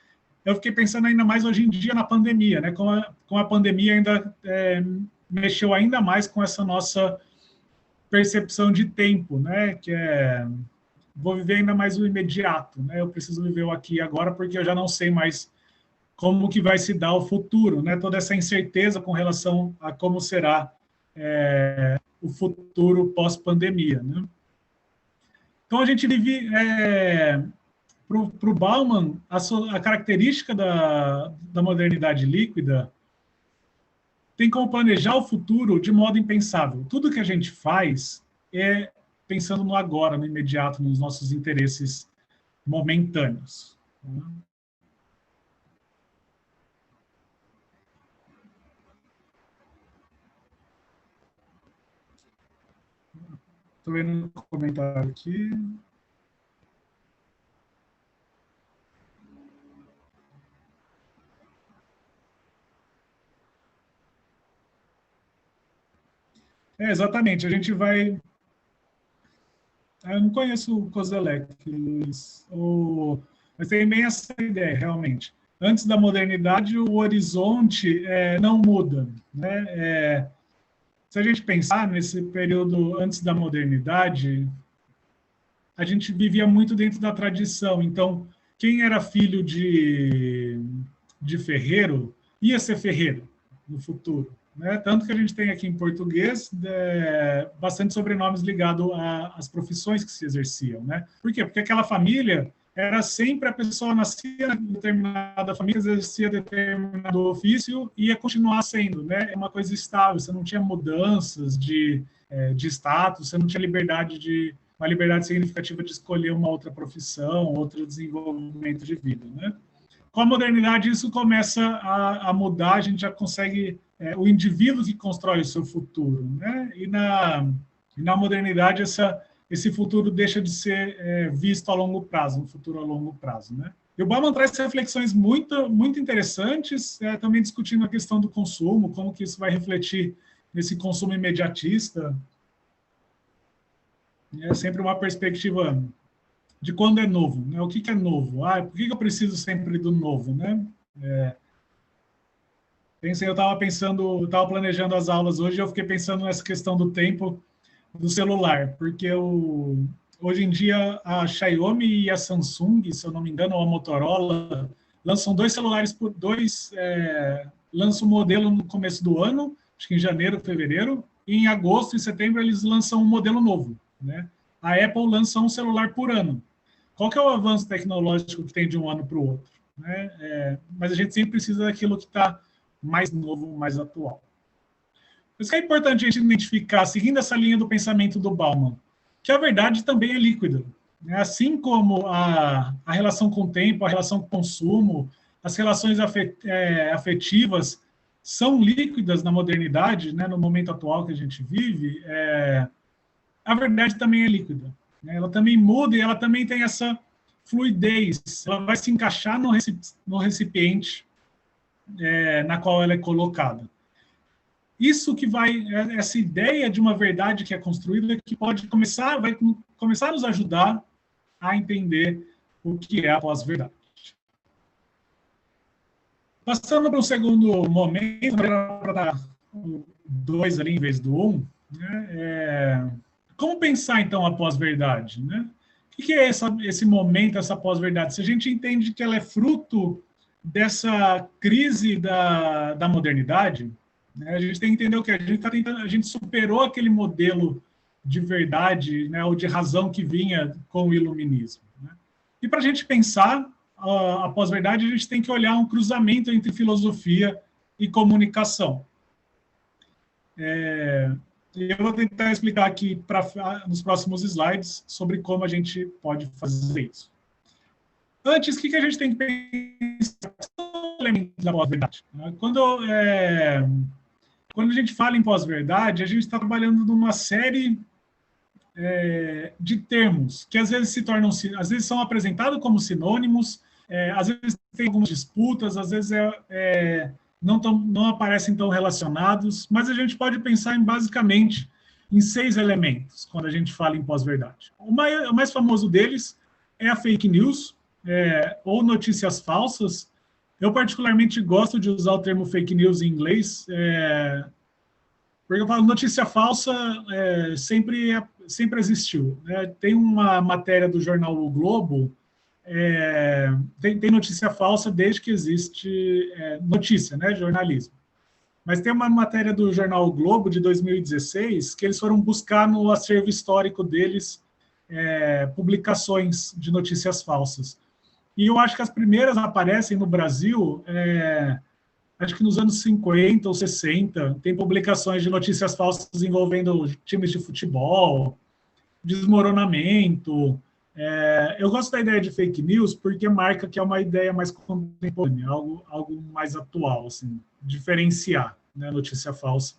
eu fiquei pensando ainda mais hoje em dia na pandemia, né? Com a pandemia ainda mexeu ainda mais com essa nossa percepção de tempo, né? Que vou viver ainda mais o imediato, né? Eu preciso viver o aqui e agora, porque eu já não sei mais como que vai se dar o futuro, né? Toda essa incerteza com relação a como será o futuro pós-pandemia, né? Então, a gente vive... para o Bauman, a característica da modernidade líquida tem como planejar o futuro de modo impensável. Tudo que a gente faz é pensando no agora, no imediato, nos nossos interesses momentâneos. Estou vendo um comentário aqui. Exatamente, a gente vai... Eu não conheço o Kozelek, Luiz, mas tem bem essa ideia, realmente. Antes da modernidade, o horizonte não muda, né? Se a gente pensar nesse período antes da modernidade, a gente vivia muito dentro da tradição. Então, quem era filho de ferreiro ia ser ferreiro no futuro, né? Tanto que a gente tem aqui em português bastante sobrenomes ligados às profissões que se exerciam, né? Por quê? Porque aquela família era sempre a pessoa nascia em determinada família, exercia determinado ofício e ia continuar sendo, né? É uma coisa estável, você não tinha mudanças de status, você não tinha uma liberdade significativa de escolher uma outra profissão, outro desenvolvimento de vida, né? Com a modernidade, isso começa a mudar, a gente já consegue... o indivíduo que constrói o seu futuro, né? E na modernidade, esse futuro deixa de ser visto a longo prazo, um futuro a longo prazo, né? E o Bauman traz reflexões muito, muito interessantes, também discutindo a questão do consumo, como que isso vai refletir nesse consumo imediatista. É sempre uma perspectiva de quando é novo, né? O que é novo? Por que eu preciso sempre do novo, né? Eu estava planejando as aulas hoje, eu fiquei pensando nessa questão do tempo do celular, porque hoje em dia a Xiaomi e a Samsung, se eu não me engano, ou a Motorola, lançam lançam um modelo no começo do ano, acho que em janeiro, fevereiro, e em agosto e setembro eles lançam um modelo novo, né? A Apple lança um celular por ano. qual que é o avanço tecnológico que tem de um ano para o outro, né? Mas a gente sempre precisa daquilo que está mais novo, mais atual. Por isso que é importante a gente identificar, seguindo essa linha do pensamento do Bauman, que a verdade também é líquida. Né? Assim como a relação com o tempo, a relação com o consumo, as relações afetivas são líquidas na modernidade, né, no momento atual que a gente vive, a verdade também é líquida. Né? Ela também muda e ela também tem essa fluidez. Ela vai se encaixar no recipiente na qual ela é colocada. Isso que essa ideia de uma verdade que é construída, que vai começar a nos ajudar a entender o que é a pós-verdade. Passando para o segundo momento, para dar o 2 ali em vez do 1, né, como pensar, então, a pós-verdade? Né? O que é esse momento, essa pós-verdade? Se a gente entende que ela é fruto dessa crise da modernidade, né, a gente tem que entender o que a gente superou aquele modelo de verdade, né, ou de razão que vinha com o iluminismo. Né? E para a gente pensar a pós-verdade, a gente tem que olhar um cruzamento entre filosofia e comunicação. Eu vou tentar explicar aqui nos próximos slides sobre como a gente pode fazer isso. Antes, o que a gente tem que pensar? São elementos da pós-verdade. Quando a gente fala em pós-verdade, a gente está trabalhando numa série de termos que às vezes são apresentados como sinônimos, às vezes tem algumas disputas, às vezes não aparecem tão relacionados, mas a gente pode pensar basicamente em 6 elementos quando a gente fala em pós-verdade. O mais famoso deles é a fake news, ou notícias falsas. Eu particularmente gosto de usar o termo fake news em inglês, porque eu falo notícia falsa sempre existiu. Né? Tem uma matéria do jornal O Globo, tem notícia falsa desde que existe notícia, né, jornalismo. Mas tem uma matéria do jornal O Globo, de 2016, que eles foram buscar no acervo histórico deles publicações de notícias falsas. E eu acho que as primeiras aparecem no Brasil, acho que nos anos 50 ou 60, tem publicações de notícias falsas envolvendo times de futebol, desmoronamento. Eu gosto da ideia de fake news porque marca que é uma ideia mais contemporânea, algo mais atual, assim, diferenciar, né, notícia falsa.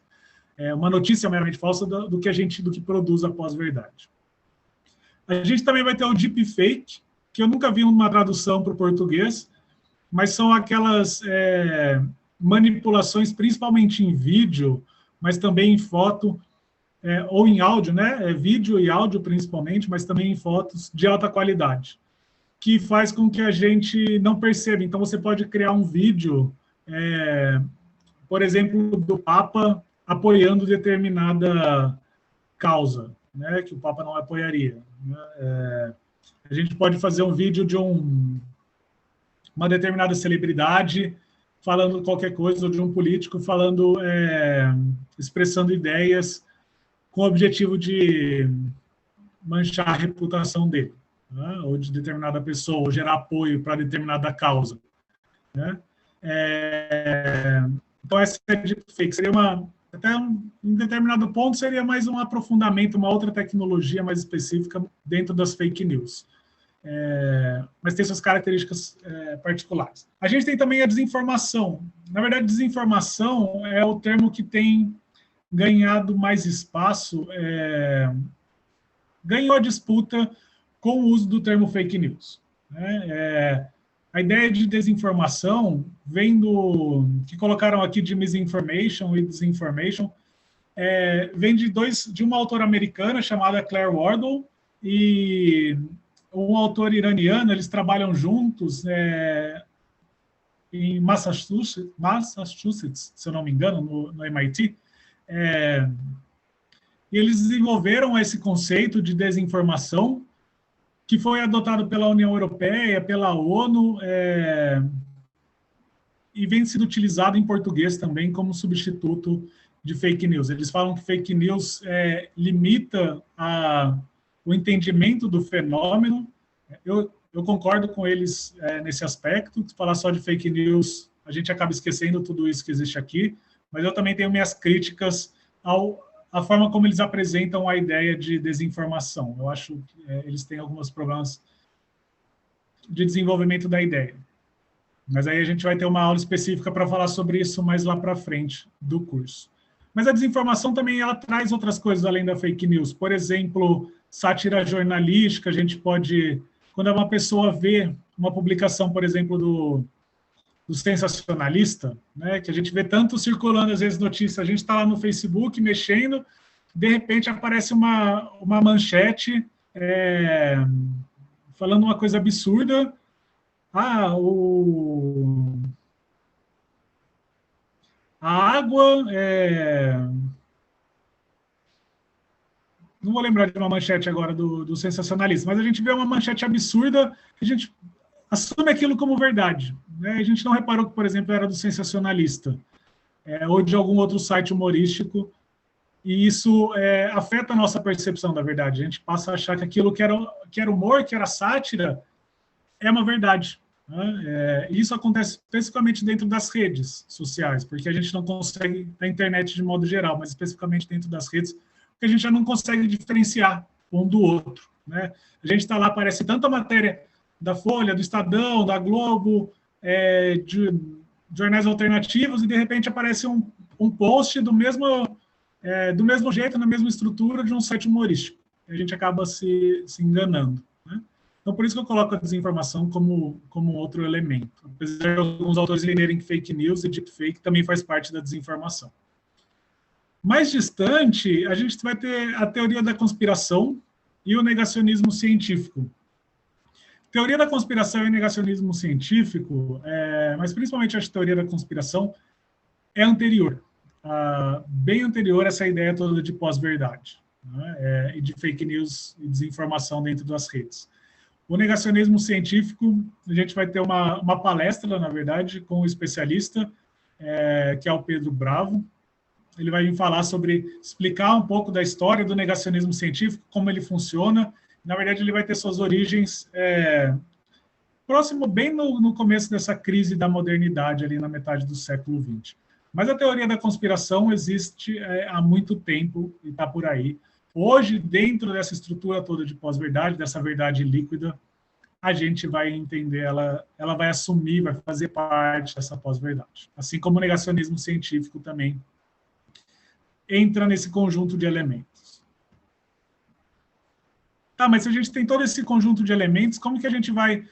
Uma notícia meramente falsa do que produz a pós-verdade. A gente também vai ter o deepfake, que eu nunca vi uma tradução para o português, mas são aquelas manipulações, principalmente em vídeo, mas também em foto, ou em áudio, né? Vídeo e áudio principalmente, mas também em fotos de alta qualidade, que faz com que a gente não perceba. Então, você pode criar um vídeo, por exemplo, do Papa apoiando determinada causa, né? Que o Papa não apoiaria. Né? A gente pode fazer um vídeo de uma determinada celebridade falando qualquer coisa, ou de um político falando, expressando ideias com o objetivo de manchar a reputação dele, né? Ou de determinada pessoa, ou gerar apoio para determinada causa. Né? Então, essa deepfake seria em determinado ponto, seria mais um aprofundamento, uma outra tecnologia mais específica dentro das fake news. Mas tem suas características particulares. A gente tem também a desinformação. Na verdade, desinformação é o termo que tem ganhado mais espaço, ganhou a disputa com o uso do termo fake news. Né? A ideia de desinformação vem que colocaram aqui de misinformation e disinformation, vem de uma autora americana chamada Claire Wardle e um autor iraniano. Eles trabalham juntos em Massachusetts, se eu não me engano, no MIT, e eles desenvolveram esse conceito de desinformação, que foi adotado pela União Europeia, pela ONU, e vem sendo utilizado em português também como substituto de fake news. Eles falam que fake news limita o entendimento do fenômeno, Eu concordo com eles nesse aspecto. Falar só de fake news, a gente acaba esquecendo tudo isso que existe aqui, mas eu também tenho minhas críticas à forma como eles apresentam a ideia de desinformação. Eu acho que eles têm alguns problemas de desenvolvimento da ideia. Mas aí a gente vai ter uma aula específica para falar sobre isso mais lá para frente do curso. Mas a desinformação também ela traz outras coisas além da fake news. Por exemplo, sátira jornalística, a gente pode... Quando uma pessoa vê uma publicação, por exemplo, do sensacionalista, né, que a gente vê tanto circulando, às vezes, notícias, a gente está lá no Facebook mexendo, de repente aparece uma manchete falando uma coisa absurda. A água não vou lembrar de uma manchete agora do sensacionalista, mas a gente vê uma manchete absurda, a gente assume aquilo como verdade. Né? A gente não reparou que, por exemplo, era do sensacionalista, ou de algum outro site humorístico, e isso afeta a nossa percepção da verdade. A gente passa a achar que aquilo que era humor, que era sátira, é uma verdade. Né? Isso acontece especificamente dentro das redes sociais, porque a gente não consegue, na internet de modo geral, mas especificamente dentro das redes, porque a gente já não consegue diferenciar um do outro. Né? A gente está lá, aparece tanta matéria da Folha, do Estadão, da Globo, de jornais alternativos, e de repente aparece um post do mesmo jeito, na mesma estrutura de um site humorístico. A gente acaba se enganando. Né? Então, por isso que eu coloco a desinformação como outro elemento. Apesar de alguns autores entenderem que fake news e deepfake também faz parte da desinformação. Mais distante, a gente vai ter a teoria da conspiração e o negacionismo científico. Teoria da conspiração e negacionismo científico, mas principalmente a teoria da conspiração, é anterior, bem anterior a essa ideia toda de pós-verdade, né, e de fake news e desinformação dentro das redes. O negacionismo científico, a gente vai ter uma palestra, na verdade, com um especialista, que é o Pedro Bravo. Ele vai vir falar explicar um pouco da história do negacionismo científico, como ele funciona. Na verdade, ele vai ter suas origens próximo, bem no começo dessa crise da modernidade, ali na metade do século XX. Mas a teoria da conspiração existe há muito tempo e está por aí. Hoje, dentro dessa estrutura toda de pós-verdade, dessa verdade líquida, a gente vai entender, ela vai assumir, vai fazer parte dessa pós-verdade. Assim como o negacionismo científico também entra nesse conjunto de elementos. Tá, mas se a gente tem todo esse conjunto de elementos, como que a gente vai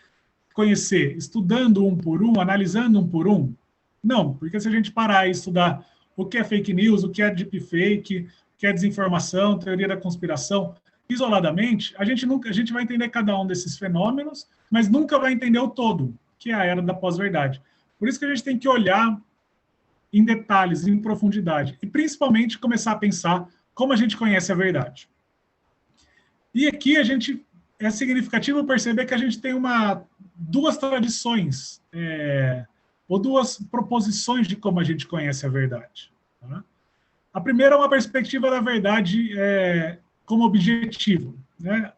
conhecer? Estudando um por um, analisando um por um? Não, porque se a gente parar e estudar o que é fake news, o que é deepfake, o que é desinformação, teoria da conspiração, isoladamente, a gente vai entender cada um desses fenômenos, mas nunca vai entender o todo, que é a era da pós-verdade. Por isso que a gente tem que olhar em detalhes, em profundidade, e principalmente começar a pensar como a gente conhece a verdade. E aqui é significativo perceber que a gente tem duas tradições, ou duas proposições de como a gente conhece a verdade. Tá? A primeira é uma perspectiva da verdade como objetivo. Né?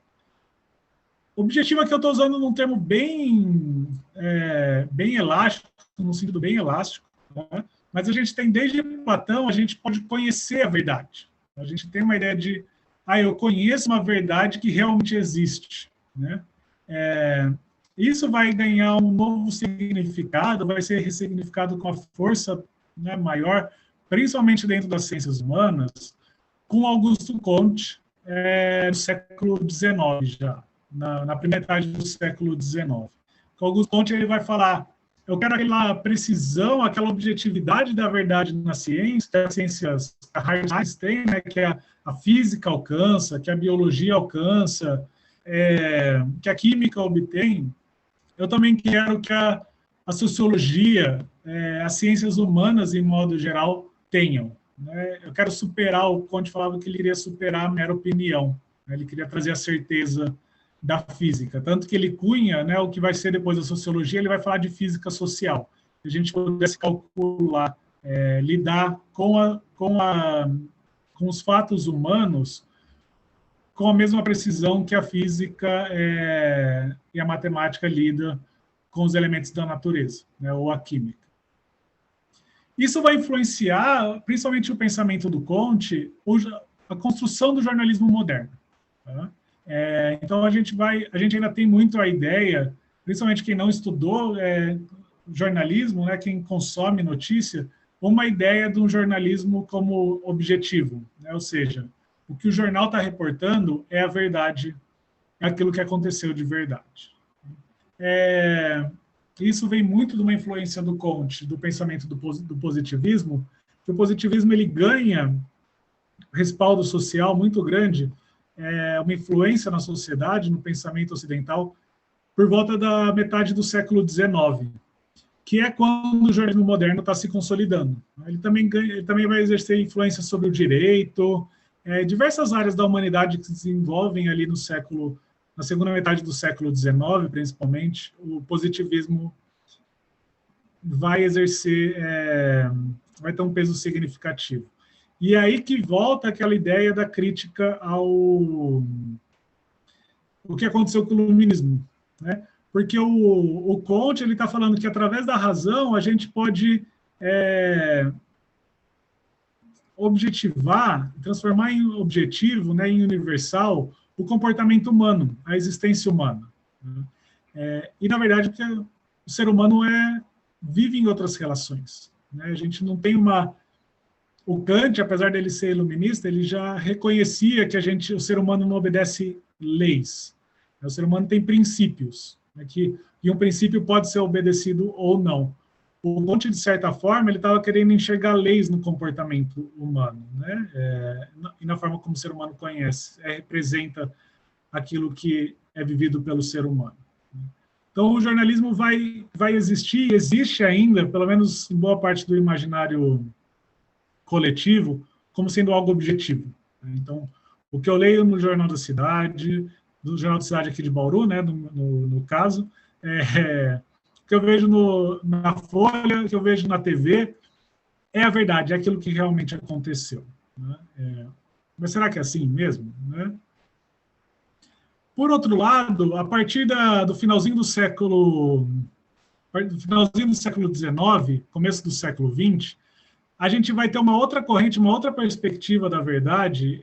Objetivo aqui eu estou usando num termo bem elástico, num sentido bem elástico, né? Mas a gente tem, desde Platão, a gente pode conhecer a verdade. A gente tem uma ideia de, eu conheço uma verdade que realmente existe. Né? Isso vai ganhar um novo significado, vai ser ressignificado com a força, né, maior, principalmente dentro das ciências humanas, com Augusto Comte, no século XIX já, na primeira metade do século XIX. O Augusto Comte ele vai falar: eu quero aquela precisão, aquela objetividade da verdade na ciência, que as ciências hard science têm, né, que a física alcança, que a biologia alcança, que a química obtém. Eu também quero que a sociologia, as ciências humanas, em modo geral, tenham. Né? Eu quero superar, o Comte falava que ele queria superar a mera opinião, né? Ele queria trazer a certeza da física, tanto que ele cunha, né, o que vai ser depois da sociologia, ele vai falar de física social. Se a gente pudesse calcular, lidar com os fatos humanos com a mesma precisão que a física e a matemática lida com os elementos da natureza, né, ou a química. Isso vai influenciar, principalmente o pensamento do Comte, a construção do jornalismo moderno. Tá? Então, a gente ainda tem muito a ideia, principalmente quem não estudou jornalismo, né, quem consome notícia, uma ideia de um jornalismo como objetivo, né? Ou seja, o que o jornal está reportando é a verdade, é aquilo que aconteceu de verdade. Isso vem muito de uma influência do Comte, do pensamento do positivismo, que o positivismo ele ganha respaldo social muito grande, uma influência na sociedade, no pensamento ocidental, por volta da metade do século XIX, que é quando o jornalismo moderno está se consolidando. Ele também vai exercer influência sobre o direito, diversas áreas da humanidade que se desenvolvem ali na segunda metade do século XIX, principalmente, o positivismo vai vai ter um peso significativo. E aí que volta aquela ideia da crítica o que aconteceu com o iluminismo, né? Porque o Comte ele está falando que através da razão a gente pode objetivar, transformar em objetivo, né, em universal, o comportamento humano, a existência humana. E, na verdade, porque o ser humano vive em outras relações. Né? A gente não tem uma... O Kant, apesar dele ser iluminista, ele já reconhecia que o ser humano não obedece leis. O ser humano tem princípios, né, e um princípio pode ser obedecido ou não. O Comte, de certa forma, ele estava querendo enxergar leis no comportamento humano, né? E na forma como o ser humano conhece, representa aquilo que é vivido pelo ser humano. Então, o jornalismo vai existir, existe ainda, pelo menos em boa parte do imaginário coletivo, como sendo algo objetivo. Então, o que eu leio no Jornal da Cidade, do Jornal da Cidade aqui de Bauru, né, no caso, que eu vejo na Folha, que eu vejo na TV, é a verdade, é aquilo que realmente aconteceu. Né? Mas será que é assim mesmo? Né? Por outro lado, a partir do finalzinho do século XIX, começo do século XX, a gente vai ter uma outra corrente, uma outra perspectiva da verdade,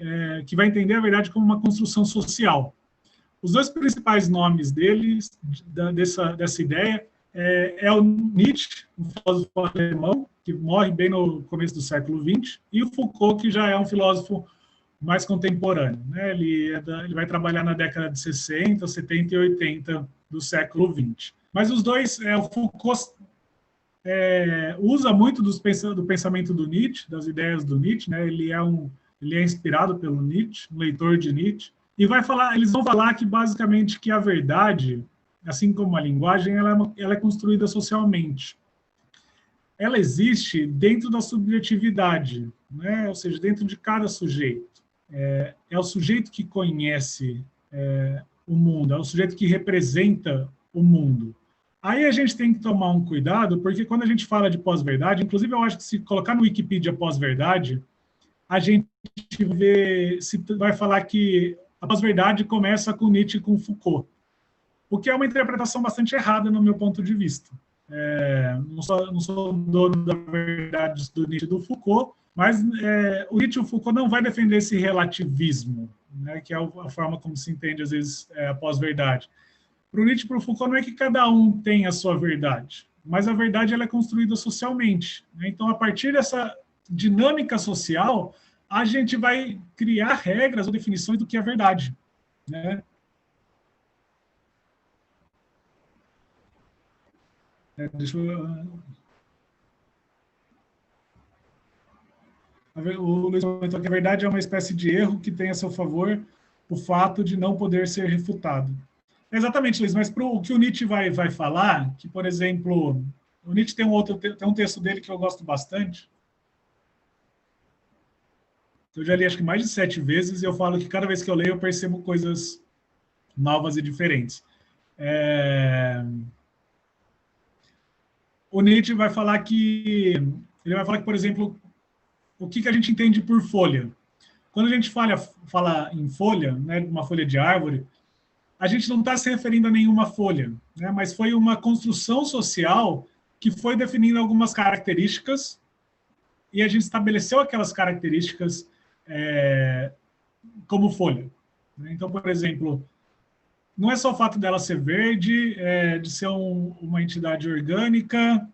que vai entender a verdade como uma construção social. Os dois principais nomes dessa ideia é o Nietzsche, um filósofo alemão, que morre bem no começo do século XX, e o Foucault, que já é um filósofo mais contemporâneo. Né? Ele vai trabalhar na década de 60, 70 e 80 do século XX. Mas os dois, o Foucault usa muito do pensamento do Nietzsche, das ideias do Nietzsche, né? Ele é inspirado pelo Nietzsche, um leitor de Nietzsche, e eles vão falar que basicamente que a verdade, assim como a linguagem, ela é construída socialmente. Ela existe dentro da subjetividade, né? Ou seja, dentro de cada sujeito. É o sujeito que conhece o mundo, é o sujeito que representa o mundo. Aí a gente tem que tomar um cuidado, porque quando a gente fala de pós-verdade, inclusive eu acho que se colocar no Wikipedia pós-verdade, a gente vai falar que a pós-verdade começa com Nietzsche e com Foucault, o que é uma interpretação bastante errada no meu ponto de vista. Não sou dono da verdade do Nietzsche e do Foucault, mas o Nietzsche e o Foucault não vai defender esse relativismo, né, que é a forma como se entende, às vezes, a pós-verdade. Para o Nietzsche e para o Foucault não é que cada um tem a sua verdade, mas a verdade ela é construída socialmente. Né? Então, a partir dessa dinâmica social, a gente vai criar regras ou definições do que é verdade. Né? O Luiz comentou que a verdade é uma espécie de erro que tem a seu favor o fato de não poder ser refutado. Exatamente, Luiz, mas o que o Nietzsche vai falar, que, por exemplo, o Nietzsche tem um texto dele que eu gosto bastante, eu já li acho que mais de 7 vezes, e eu falo que cada vez que eu leio eu percebo coisas novas e diferentes. O Nietzsche vai falar que, por exemplo, o que a gente entende por folha. quando a gente fala em folha, né, uma folha de árvore, a gente não está se referindo a nenhuma folha, né, mas foi uma construção social que foi definindo algumas características e a gente estabeleceu aquelas características como folha. Então, por exemplo, não é só o fato dela ser verde, de ser uma entidade orgânica,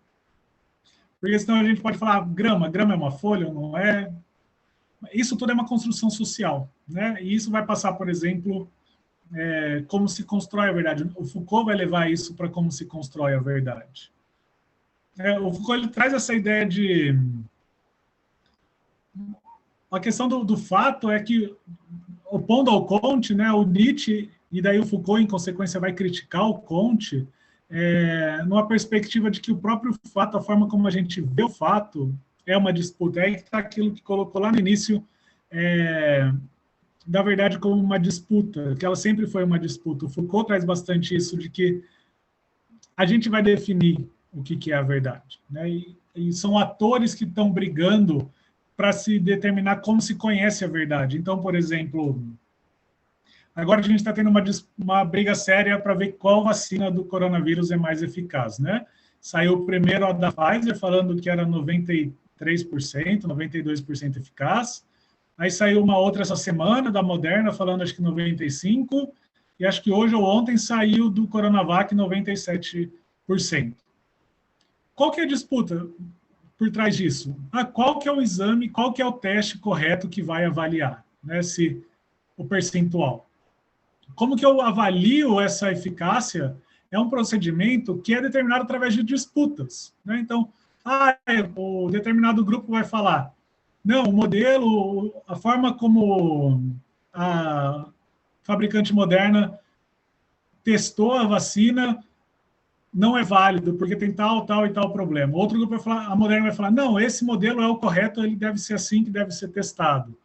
porque senão a gente pode falar grama é uma folha ou não é? Isso tudo é uma construção social, né? E isso vai passar, por exemplo, como se constrói a verdade. O Foucault vai levar isso para como se constrói a verdade. O Foucault ele traz essa ideia de... A questão do fato é que, opondo ao Comte, né, o Nietzsche, e daí o Foucault, em consequência, vai criticar o Comte, numa perspectiva de que o próprio fato, a forma como a gente vê o fato, é uma disputa. É aí que está aquilo que colocou lá no início da verdade como uma disputa, que ela sempre foi uma disputa. O Foucault traz bastante isso de que a gente vai definir o que é a verdade, né? E são atores que estão brigando para se determinar como se conhece a verdade. Então, por exemplo, agora a gente está tendo uma briga séria para ver qual vacina do coronavírus é mais eficaz, né? Saiu primeiro a da Pfizer, falando que era 93%, 92% eficaz. Aí saiu uma outra essa semana, da Moderna, falando acho que 95%. E acho que hoje ou ontem saiu do Coronavac 97%. Qual que é a disputa por trás disso? Qual que é o exame, qual que é o teste correto que vai avaliar, né, o percentual? Como que eu avalio essa eficácia? É um procedimento que é determinado através de disputas, né? Então, o determinado grupo vai falar, não, o modelo, a forma como a fabricante Moderna testou a vacina não é válido, porque tem tal, tal e tal problema. Outro grupo vai falar, a Moderna vai falar, não, esse modelo é o correto, ele deve ser assim que deve ser testado.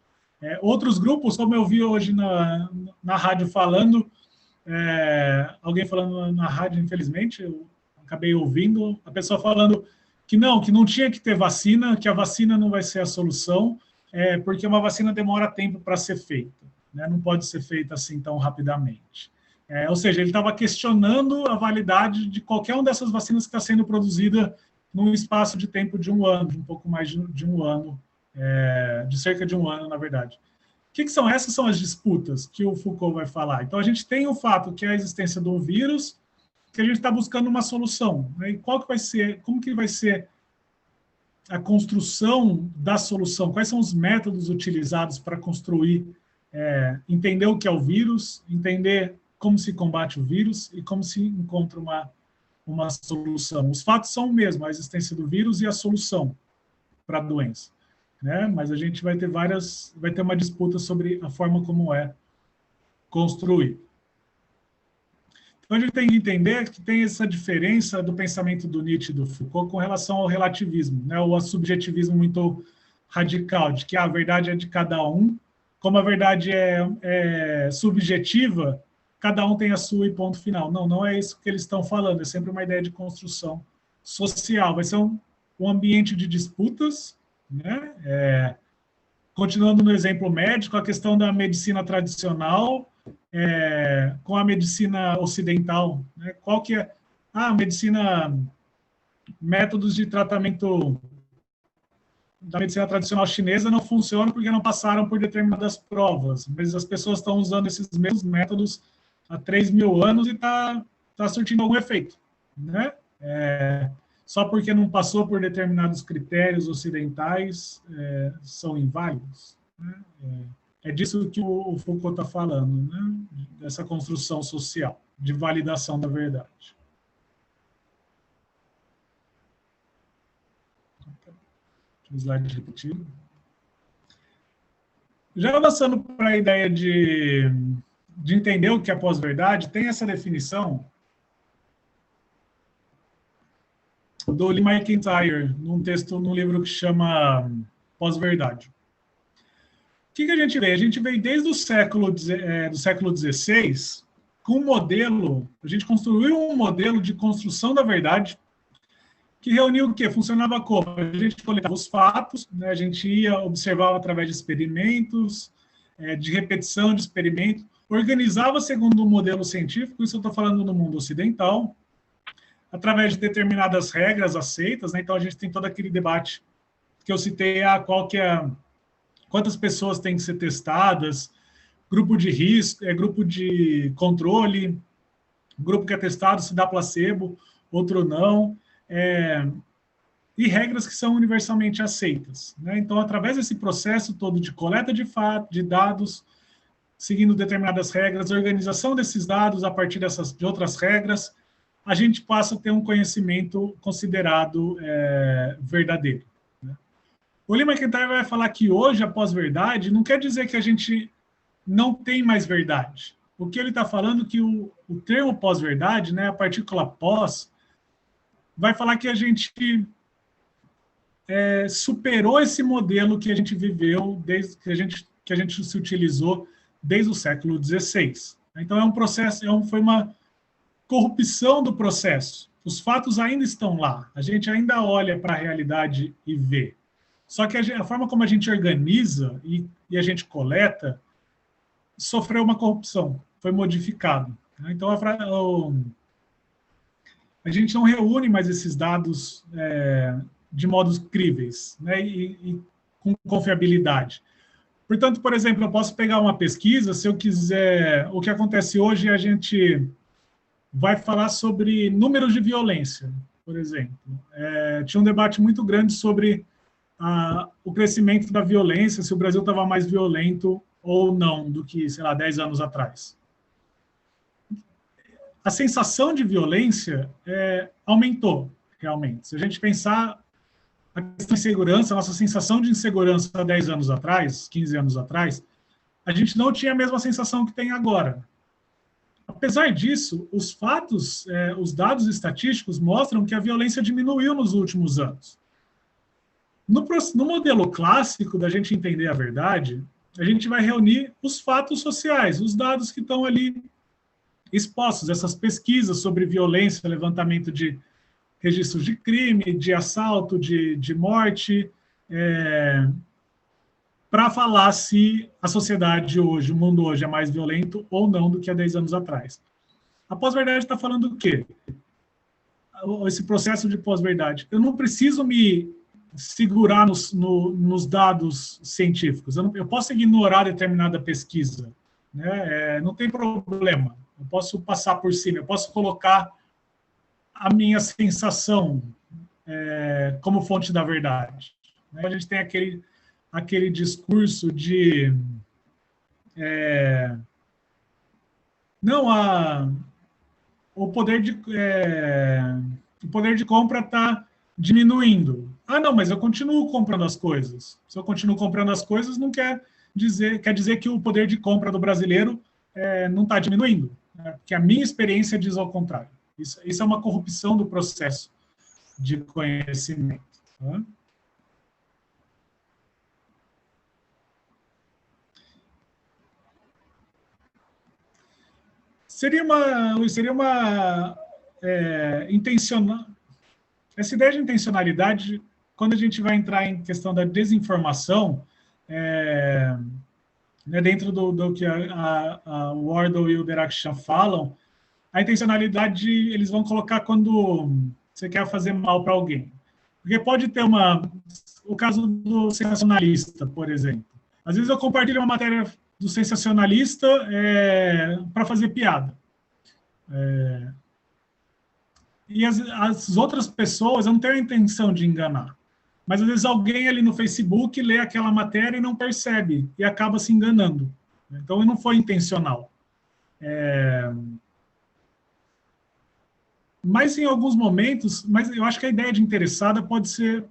Outros grupos, como eu vi hoje na rádio falando, alguém falando na rádio, infelizmente, eu acabei ouvindo, a pessoa falando que não tinha que ter vacina, que a vacina não vai ser a solução, porque uma vacina demora tempo para ser feita, né? Não pode ser feita assim tão rapidamente. Ou seja, ele estava questionando a validade de qualquer uma dessas vacinas que está sendo produzida num espaço de tempo de um ano, de um pouco mais de um ano, de cerca de um ano, na verdade. O que são essas? São as disputas que o Foucault vai falar. Então, a gente tem o fato que é a existência do vírus, que a gente está buscando uma solução, né? E qual que vai ser, como que vai ser a construção da solução? Quais são os métodos utilizados para construir, entender o que é o vírus, entender como se combate o vírus e como se encontra uma solução. Os fatos são o mesmo, a existência do vírus e a solução para a doença, né? Mas a gente vai ter uma disputa sobre a forma como é construído. Então, a gente tem que entender que tem essa diferença do pensamento do Nietzsche e do Foucault com relação ao relativismo, né? Ou ao subjetivismo muito radical, de que a verdade é de cada um, como a verdade é subjetiva, cada um tem a sua e ponto final. Não é isso que eles estão falando, é sempre uma ideia de construção social. Vai ser um ambiente de disputas, né? Continuando no exemplo médico, a questão da medicina tradicional com a medicina ocidental, né? Qual que é a medicina, métodos de tratamento da medicina tradicional chinesa não funcionam porque não passaram por determinadas provas, mas as pessoas estão usando esses mesmos métodos há 3.000 anos e está surtindo algum efeito, né? Só porque não passou por determinados critérios ocidentais são inválidos, né? É disso que o Foucault está falando, né? Dessa construção social, de validação da verdade. Slide repetido. Já avançando para a ideia de entender o que é pós-verdade, tem essa definição do Lee McIntyre, num livro que chama Pós-Verdade. O que a gente vê? A gente veio desde o século XVI com um modelo, a gente construiu um modelo de construção da verdade que reuniu o quê? Funcionava como? A gente coletava os fatos, né? A gente observava através de experimentos, de repetição, de experimento, organizava segundo um modelo científico, isso eu estou falando no mundo ocidental, através de determinadas regras aceitas, né? Então a gente tem todo aquele debate que eu citei, quantas pessoas têm que ser testadas, grupo de risco, grupo de controle, grupo que é testado se dá placebo, outro não, e regras que são universalmente aceitas, né? Então, através desse processo todo de coleta de fatos, de dados, seguindo determinadas regras, organização desses dados a partir de outras regras, a gente passa a ter um conhecimento considerado verdadeiro. Né? O Lee McIntyre vai falar que hoje a pós-verdade não quer dizer que a gente não tem mais verdade. O que ele está falando é que o termo pós-verdade, né, a partícula pós, vai falar que a gente superou esse modelo que a gente viveu, desde que a gente se utilizou desde o século XVI. Então, é um processo, foi uma corrupção do processo. Os fatos ainda estão lá. A gente ainda olha para a realidade e vê. Só que a forma como a gente organiza e a gente coleta sofreu uma corrupção, foi modificado. Então, a gente não reúne mais esses dados de modos críveis, né, e com confiabilidade. Portanto, por exemplo, eu posso pegar uma pesquisa, se eu quiser, o que acontece hoje, a gente vai falar sobre números de violência, por exemplo. Tinha um debate muito grande sobre o crescimento da violência, se o Brasil estava mais violento ou não do que, sei lá, 10 anos atrás. A sensação de violência aumentou, realmente. Se a gente pensar a questão de insegurança, a nossa sensação de insegurança há 10 anos atrás, 15 anos atrás, a gente não tinha a mesma sensação que tem agora. Apesar disso, os fatos, os dados estatísticos mostram que a violência diminuiu nos últimos anos. No modelo clássico da gente entender a verdade, a gente vai reunir os fatos sociais, os dados que estão ali expostos, essas pesquisas sobre violência, levantamento de registros de crime, de assalto, de morte, para falar se a sociedade hoje, o mundo hoje é mais violento ou não do que há 10 anos atrás. A pós-verdade está falando o quê? Esse processo de pós-verdade. Eu não preciso me segurar nos dados científicos. Eu posso ignorar determinada pesquisa. Né? Não tem problema. Eu posso passar por cima. Eu posso colocar a minha sensação como fonte da verdade. Né? A gente tem aquele discurso de o poder de compra está diminuindo. Não, mas eu continuo comprando as coisas. Se eu continuo comprando as coisas, não quer dizer que o poder de compra do brasileiro não está diminuindo, né? Porque a minha experiência diz ao contrário. Isso é uma corrupção do processo de conhecimento. Tá? Seria uma intencional. Essa ideia de intencionalidade, quando a gente vai entrar em questão da desinformação, né, dentro do que a Wardle e o Derakhshan falam, a intencionalidade eles vão colocar quando você quer fazer mal para alguém. Porque pode ter o caso do sensacionalista, por exemplo. Às vezes eu compartilho uma matéria do sensacionalista para fazer piada. E as outras pessoas, eu não tenho a intenção de enganar. Mas às vezes alguém ali no Facebook lê aquela matéria e não percebe, e acaba se enganando. Então não foi intencional. Mas em alguns momentos, mas eu acho que a ideia de interessada pode ser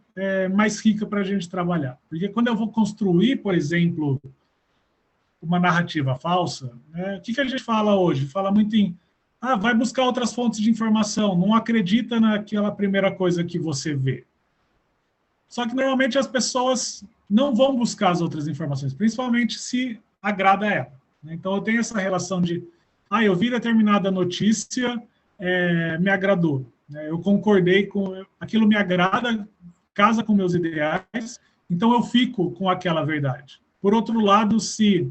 mais rica para a gente trabalhar. Porque quando eu vou construir, por exemplo, uma narrativa falsa, né, o que a gente fala hoje? Fala muito em vai buscar outras fontes de informação, não acredita naquela primeira coisa que você vê. Só que normalmente as pessoas não vão buscar as outras informações, principalmente se agrada a ela. Então eu tenho essa relação de eu vi determinada notícia, me agradou. Eu concordei com aquilo, me agrada, casa com meus ideais, então eu fico com aquela verdade. Por outro lado, se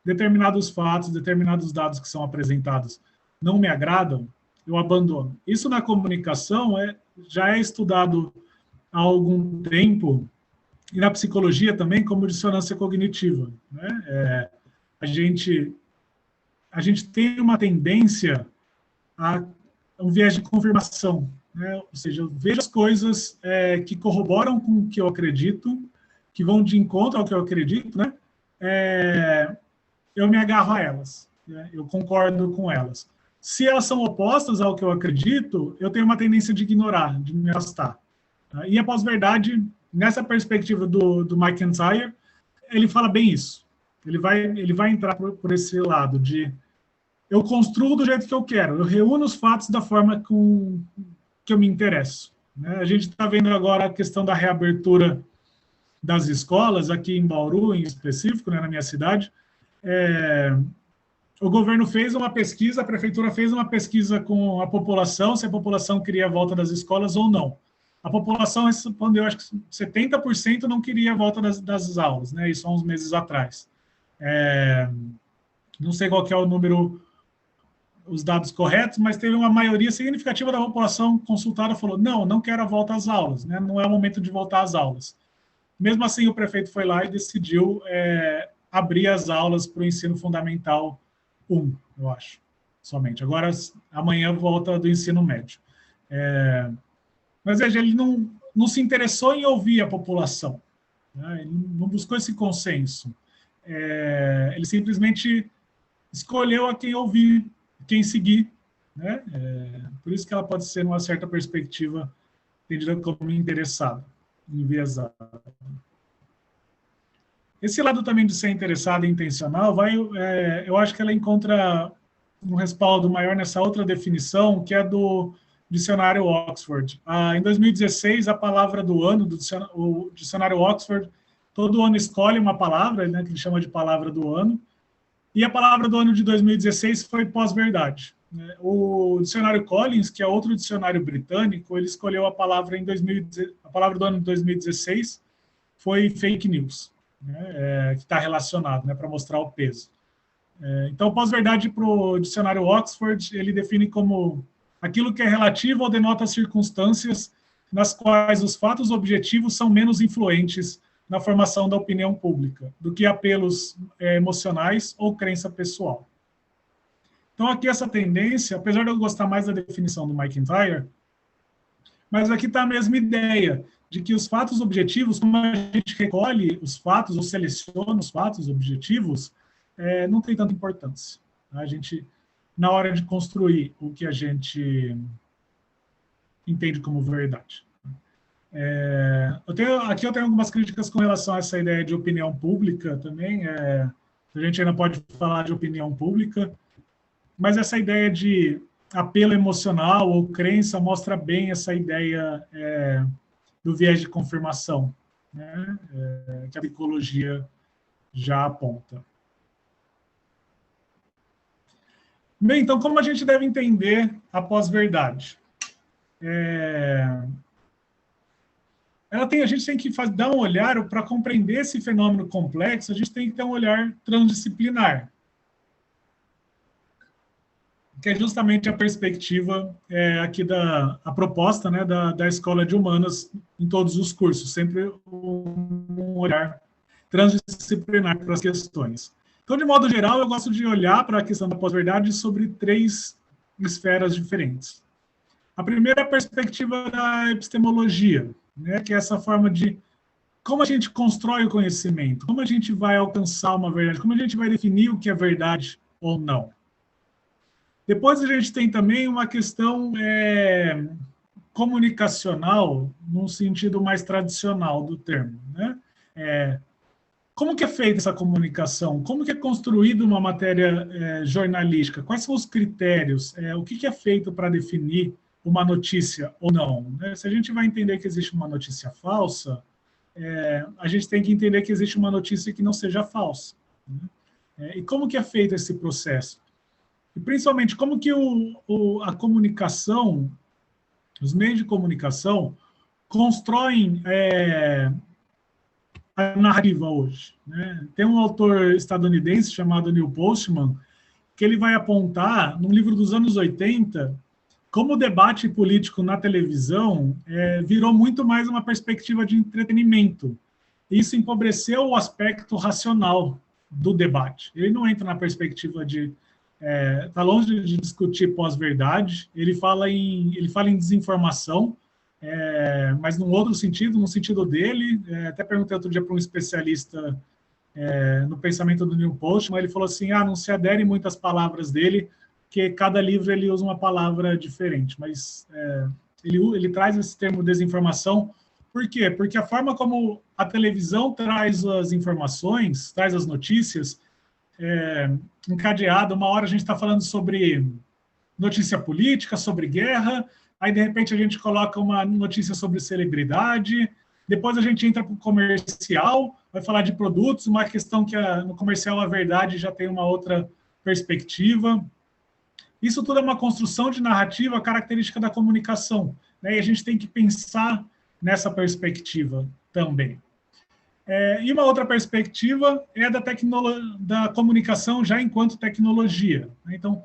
determinados fatos, determinados dados que são apresentados não me agradam, eu abandono. Isso na comunicação já é estudado há algum tempo, e na psicologia também, como dissonância cognitiva. Né? A gente tem uma tendência a um viés de confirmação. Né? Ou seja, eu vejo as coisas que corroboram com o que eu acredito, que vão de encontro ao que eu acredito, né? Eu me agarro a elas, né? Eu concordo com elas. Se elas são opostas ao que eu acredito, eu tenho uma tendência de ignorar, de me afastar. E a pós-verdade, nessa perspectiva do McIntyre, ele fala bem isso. Ele vai entrar por esse lado de eu construo do jeito que eu quero, eu reúno os fatos da forma que eu me interesso. Né? A gente está vendo agora a questão da reabertura das escolas, aqui em Bauru, em específico, né, na minha cidade. O governo fez uma pesquisa, a prefeitura fez uma pesquisa com a população, se a população queria a volta das escolas ou não. A população respondeu, acho que 70% não queria a volta das aulas, né? Isso há uns meses atrás. Não sei qual que é o número, os dados corretos, mas teve uma maioria significativa da população consultada falou, não quero a volta às aulas, né? Não é o momento de voltar às aulas. Mesmo assim, o prefeito foi lá e decidiu abrir as aulas para o ensino fundamental 1, eu acho, somente. Agora, amanhã volta do ensino médio. Mas, veja, ele não se interessou em ouvir a população, né? Ele não buscou esse consenso. Ele simplesmente escolheu a quem ouvir, quem seguir, né? Por isso que ela pode ser, numa certa perspectiva, entendida como interessada, enviesada. Esse lado também de ser interessado e intencional, eu acho que ela encontra um respaldo maior nessa outra definição, que é do dicionário Oxford. Em 2016, a palavra do ano, o dicionário Oxford, todo ano escolhe uma palavra, né, que ele chama de palavra do ano, e a palavra do ano de 2016 foi pós-verdade. O dicionário Collins, que é outro dicionário britânico, ele escolheu a palavra a palavra do ano de 2016 foi fake news. Né, que está relacionado, né, para mostrar o peso. Então, pós-verdade para o dicionário Oxford, ele define como aquilo que é relativo ou denota circunstâncias nas quais os fatos objetivos são menos influentes na formação da opinião pública do que apelos emocionais ou crença pessoal. Então, aqui essa tendência, apesar de eu gostar mais da definição do McIntyre, mas aqui está a mesma ideia, de que os fatos objetivos, como a gente recolhe os fatos ou seleciona os fatos objetivos, não tem tanta importância. A gente, na hora de construir o que a gente entende como verdade. Aqui eu tenho algumas críticas com relação a essa ideia de opinião pública também. A gente ainda pode falar de opinião pública, mas essa ideia de apelo emocional ou crença mostra bem essa ideia do viés de confirmação, né, que a psicologia já aponta. Bem, então, como a gente deve entender a pós-verdade? A gente tem que dar um olhar, para compreender esse fenômeno complexo, a gente tem que ter um olhar transdisciplinar, que é justamente a perspectiva aqui a proposta, né, da Escola de Humanas em todos os cursos, sempre um olhar transdisciplinar para as questões. Então, de modo geral, eu gosto de olhar para a questão da pós-verdade sobre 3 esferas diferentes. A primeira é a perspectiva da epistemologia, né, que é essa forma de como a gente constrói o conhecimento, como a gente vai alcançar uma verdade, como a gente vai definir o que é verdade ou não. Depois a gente tem também uma questão comunicacional, num sentido mais tradicional do termo. Né? Como que é feita essa comunicação? Como que é construída uma matéria jornalística? Quais são os critérios? O que é feito para definir uma notícia ou não? Né? Se a gente vai entender que existe uma notícia falsa, a gente tem que entender que existe uma notícia que não seja falsa. Né? E como que é feito esse processo? E, principalmente, como que a comunicação, os meios de comunicação, constroem a narrativa hoje, né? Tem um autor estadunidense chamado Neil Postman, que ele vai apontar, num livro dos anos 80, como o debate político na televisão virou muito mais uma perspectiva de entretenimento. Isso empobreceu o aspecto racional do debate. Ele não entra na perspectiva de... Está longe de discutir pós-verdade, ele fala em desinformação, mas num outro sentido, no sentido dele. Até perguntei outro dia para um especialista no pensamento do Neil Postman, ele falou assim, não se adere muitas palavras dele, porque cada livro ele usa uma palavra diferente, mas ele traz esse termo desinformação. Por quê? Porque a forma como a televisão traz as informações, traz as notícias, encadeada, uma hora a gente está falando sobre notícia política, sobre guerra, aí de repente a gente coloca uma notícia sobre celebridade, depois a gente entra para o comercial, vai falar de produtos, uma questão que no comercial a verdade já tem uma outra perspectiva. Isso tudo é uma construção de narrativa característica da comunicação, né? E a gente tem que pensar nessa perspectiva também. E uma outra perspectiva é da comunicação já enquanto tecnologia. Então,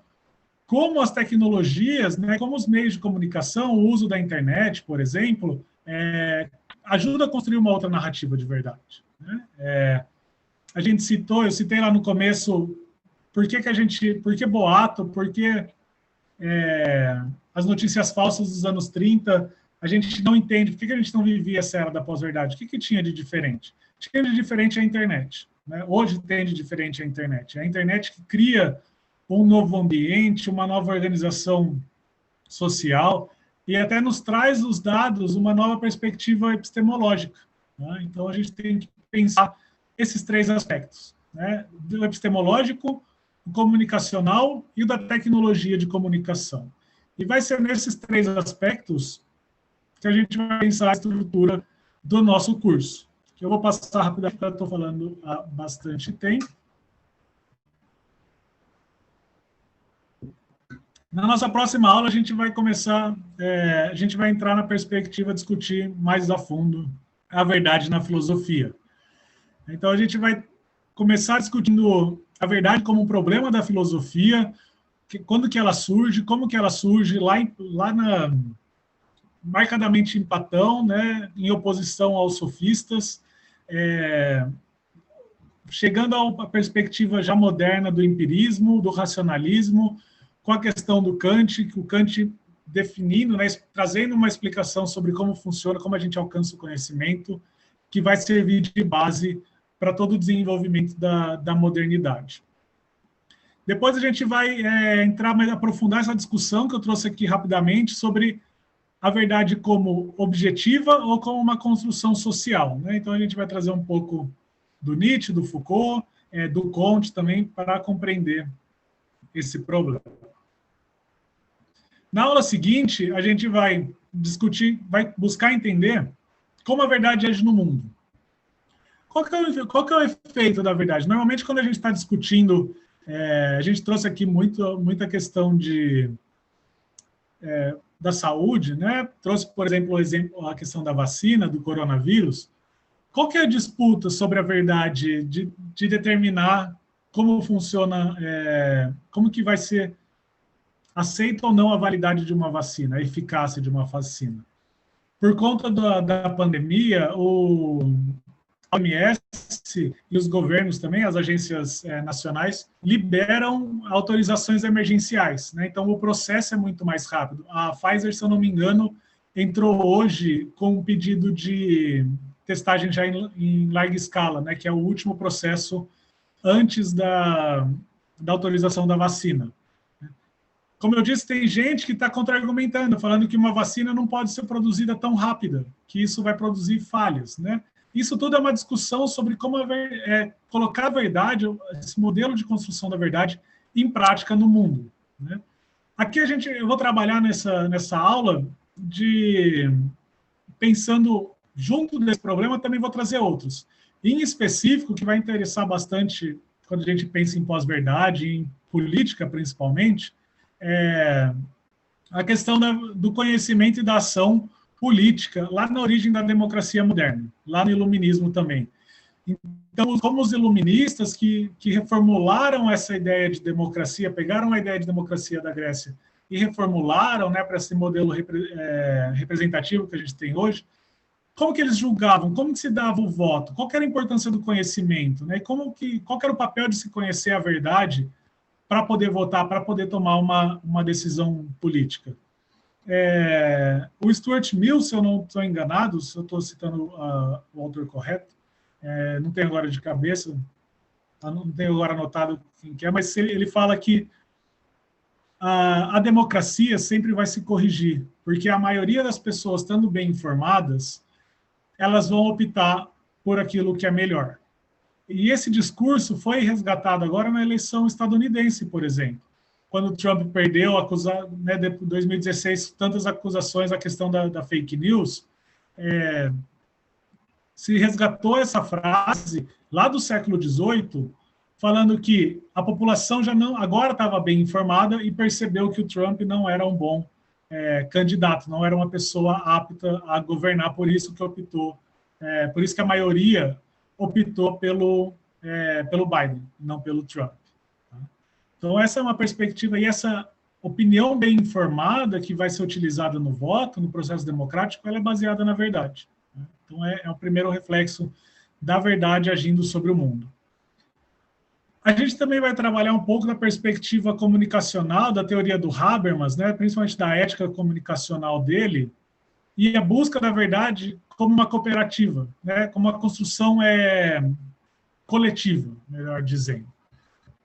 como as tecnologias, né, como os meios de comunicação, o uso da internet, por exemplo, ajuda a construir uma outra narrativa de verdade, né? Eu citei lá no começo, por que boato, por que as notícias falsas dos anos 30, a gente não entende, por que a gente não vivia essa era da pós-verdade? O que tinha de diferente? Tinha de diferente a internet, né? Hoje tem de diferente a internet. É a internet que cria um novo ambiente, uma nova organização social, e até nos traz os dados uma nova perspectiva epistemológica, né? Então, a gente tem que pensar esses três aspectos, né? Do epistemológico, o comunicacional e o da tecnologia de comunicação. E vai ser nesses três aspectos que a gente vai pensar a estrutura do nosso curso. Eu vou passar rapidamente, porque eu estou falando há bastante tempo. Na nossa próxima aula, a gente vai entrar na perspectiva de discutir mais a fundo a verdade na filosofia. Então, a gente vai começar discutindo a verdade como um problema da filosofia, quando que ela surge, como que ela surge, marcadamente em Platão, né, em oposição aos sofistas, chegando à perspectiva já moderna do empirismo, do racionalismo, com a questão do Kant, que o Kant definindo, né, trazendo uma explicação sobre como funciona, como a gente alcança o conhecimento, que vai servir de base para todo o desenvolvimento da modernidade. Depois a gente vai aprofundar essa discussão que eu trouxe aqui rapidamente sobre a verdade como objetiva ou como uma construção social, né? Então a gente vai trazer um pouco do Nietzsche, do Foucault, do Comte também, para compreender esse problema. Na aula seguinte, a gente vai buscar entender como a verdade age no mundo. Qual que é o efeito da verdade? Normalmente, quando a gente está discutindo, a gente trouxe aqui muita questão da saúde, né? Trouxe, por exemplo, a questão da vacina, do coronavírus. Qual que é a disputa sobre a verdade de determinar como funciona, como que vai ser aceita ou não a validade de uma vacina, a eficácia de uma vacina? Por conta da pandemia, o OMS e os governos também, as agências nacionais, liberam autorizações emergenciais, né? Então, o processo é muito mais rápido. A Pfizer, se eu não me engano, entrou hoje com um pedido de testagem já em larga escala, né? Que é o último processo antes da autorização da vacina. Como eu disse, tem gente que está contra-argumentando, falando que uma vacina não pode ser produzida tão rápida, que isso vai produzir falhas, né? Isso tudo é uma discussão sobre como colocar a verdade, esse modelo de construção da verdade, em prática no mundo, né? Aqui eu vou trabalhar nessa aula pensando junto desse problema, também vou trazer outros. Em específico, que vai interessar bastante quando a gente pensa em pós-verdade, em política principalmente, a questão do conhecimento e da ação política, lá na origem da democracia moderna, lá no iluminismo também. Então, como os iluministas que reformularam essa ideia de democracia, pegaram a ideia de democracia da Grécia e reformularam, né, para esse modelo representativo que a gente tem hoje, como que eles julgavam, como que se dava o voto, qual que era a importância do conhecimento, né, qual que era o papel de se conhecer a verdade para poder votar, para poder tomar uma decisão política. O Stuart Mill, se eu não estou enganado, se eu estou citando o autor correto, não tenho agora de cabeça, não tenho agora anotado quem que é, mas ele fala que a democracia sempre vai se corrigir, porque a maioria das pessoas, estando bem informadas, elas vão optar por aquilo que é melhor. E esse discurso foi resgatado agora na eleição estadunidense, por exemplo. Quando Trump perdeu, né, em 2016, tantas acusações à questão da fake news, se resgatou essa frase lá do século XVIII, falando que a população já não agora estava bem informada e percebeu que o Trump não era um bom candidato, não era uma pessoa apta a governar, por isso que optou, por isso que a maioria optou pelo Biden, não pelo Trump. Tá? Então, essa é uma perspectiva, e essa opinião bem informada que vai ser utilizada no voto, no processo democrático, ela é baseada na verdade. Né? Então, é o primeiro reflexo da verdade agindo sobre o mundo. A gente também vai trabalhar um pouco da perspectiva comunicacional, da teoria do Habermas, né, principalmente da ética comunicacional dele, e a busca da verdade como uma cooperativa, né, como uma construção coletiva, melhor dizendo.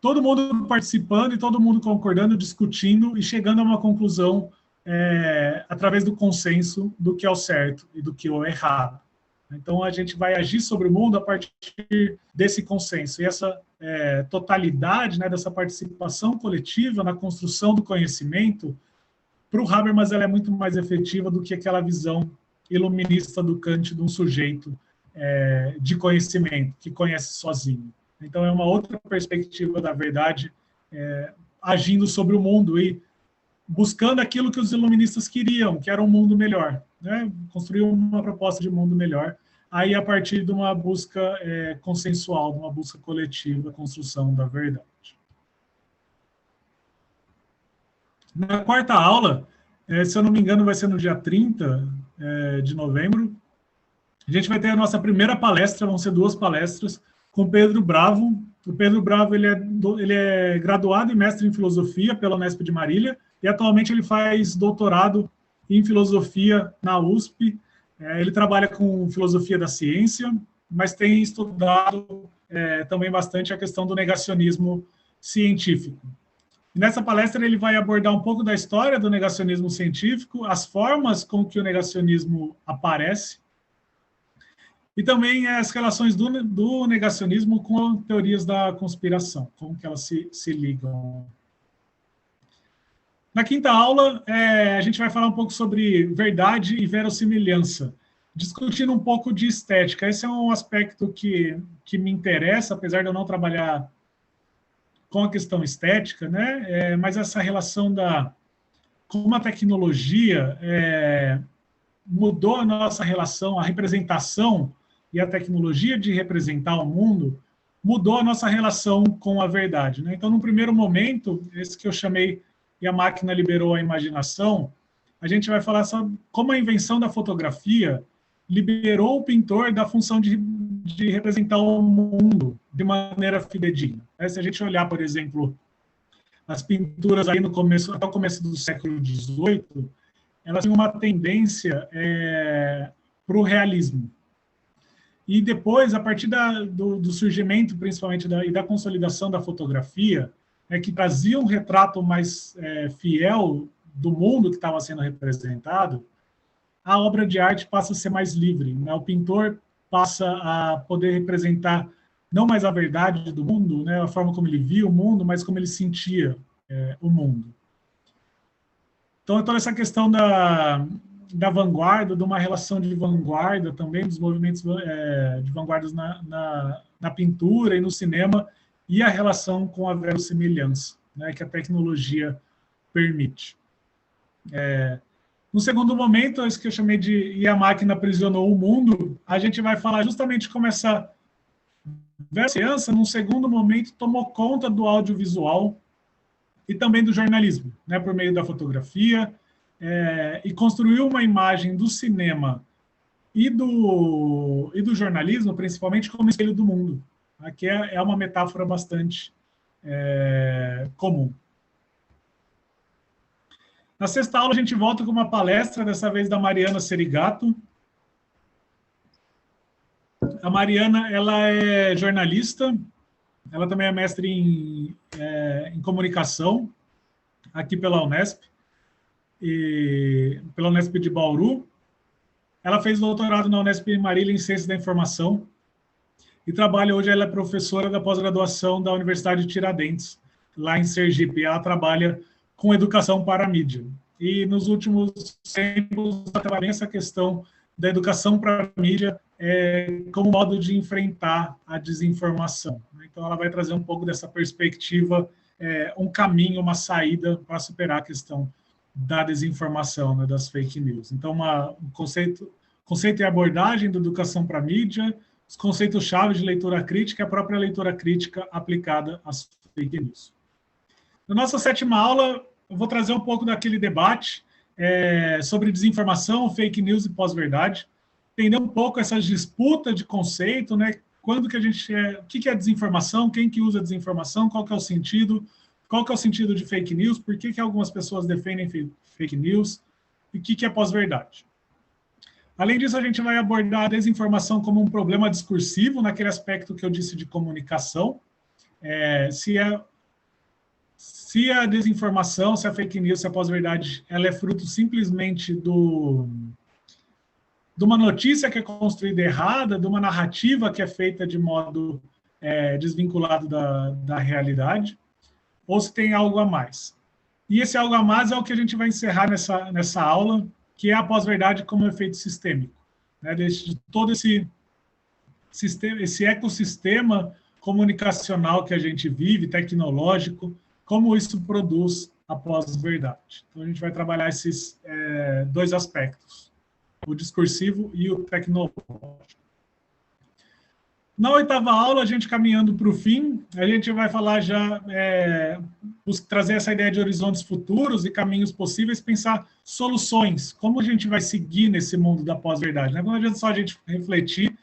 Todo mundo participando e todo mundo concordando, discutindo e chegando a uma conclusão através do consenso do que é o certo e do que é o errado. Então, a gente vai agir sobre o mundo a partir desse consenso. E essa totalidade, né, dessa participação coletiva na construção do conhecimento, para o Habermas, ela é muito mais efetiva do que aquela visão iluminista do Kant de um sujeito de conhecimento, que conhece sozinho. Então, é uma outra perspectiva da verdade agindo sobre o mundo e buscando aquilo que os iluministas queriam, que era um mundo melhor, né? Construir uma proposta de mundo melhor, aí a partir de uma busca consensual, de uma busca coletiva, construção da verdade. Na quarta aula, se eu não me engano, vai ser no dia 30 de novembro, a gente vai ter a nossa primeira palestra, vão ser 2 palestras, com Pedro Bravo. O Pedro Bravo ele é graduado e mestre em filosofia pela Unesp de Marília, e atualmente ele faz doutorado em filosofia na USP. Ele trabalha com filosofia da ciência, mas tem estudado também bastante a questão do negacionismo científico. E nessa palestra ele vai abordar um pouco da história do negacionismo científico, as formas com que o negacionismo aparece, e também as relações do negacionismo com teorias da conspiração, como que elas se ligam. Na quinta aula, a gente vai falar um pouco sobre verdade e verossimilhança, discutindo um pouco de estética. Esse é um aspecto que me interessa, apesar de eu não trabalhar com a questão estética, né? Mas essa relação como a tecnologia mudou a nossa relação, a representação e a tecnologia de representar o mundo mudou a nossa relação com a verdade, né? Então, no primeiro momento, esse que eu chamei "E a máquina liberou a imaginação", a gente vai falar sobre como a invenção da fotografia liberou o pintor da função de representar o mundo de maneira fidedigna. Se a gente olhar, por exemplo, as pinturas aí até o começo do século XVIII, elas tinham uma tendência para o realismo. E depois, a partir do surgimento, principalmente, e da consolidação da fotografia, que trazia um retrato mais fiel do mundo que estava sendo representado, a obra de arte passa a ser mais livre, né? O pintor passa a poder representar não mais a verdade do mundo, né? A forma como ele via o mundo, mas como ele sentia o mundo. Então, toda essa questão da vanguarda, de uma relação de vanguarda também, dos movimentos de vanguardas na pintura e no cinema, e a relação com a verossimilhança, né, que a tecnologia permite. No segundo momento, isso que eu chamei de "E a máquina aprisionou o mundo", a gente vai falar justamente como essa Ciência, num segundo momento, tomou conta do audiovisual e também do jornalismo, né, por meio da fotografia, e construiu uma imagem do cinema e do jornalismo, principalmente, como espelho do mundo. Aqui é uma metáfora bastante comum. Na sexta aula, a gente volta com uma palestra, dessa vez da Mariana Serigato. A Mariana, ela é jornalista, ela também é mestre em comunicação, aqui pela Unesp, pela Unesp de Bauru. Ela fez doutorado na Unesp Marília em Ciências da Informação e trabalha hoje, ela é professora da pós-graduação da Universidade de Tiradentes, lá em Sergipe. Ela trabalha com educação para a mídia. E nos últimos tempos, ela trabalha nessa questão da educação para a mídia como modo de enfrentar a desinformação. Então, ela vai trazer um pouco dessa perspectiva, um caminho, uma saída para superar a questão da desinformação, né, das fake news. Então, um conceito e abordagem da educação para a mídia, os conceitos-chave de leitura crítica e a própria leitura crítica aplicada às fake news. Na nossa sétima aula, eu vou trazer um pouco daquele debate sobre desinformação, fake news e pós-verdade, entender um pouco essa disputa de conceito, né? Quando que a gente o que é desinformação, quem que usa desinformação, qual que é o sentido de fake news, por que algumas pessoas defendem fake news e o que é pós-verdade. Além disso, a gente vai abordar a desinformação como um problema discursivo, naquele aspecto que eu disse de comunicação, se a desinformação, se a fake news, se a pós-verdade, ela é fruto simplesmente de uma notícia que é construída errada, de uma narrativa que é feita de modo desvinculado da realidade, ou se tem algo a mais. E esse algo a mais é o que a gente vai encerrar nessa aula, que é a pós-verdade como efeito sistêmico, né? De todo esse ecossistema comunicacional que a gente vive, tecnológico, como isso produz a pós-verdade. Então, a gente vai trabalhar esses dois aspectos, o discursivo e o tecnológico. Na oitava aula, a gente caminhando para o fim, a gente vai falar já, trazer essa ideia de horizontes futuros e caminhos possíveis, pensar soluções, como a gente vai seguir nesse mundo da pós-verdade. Não adianta só a gente refletir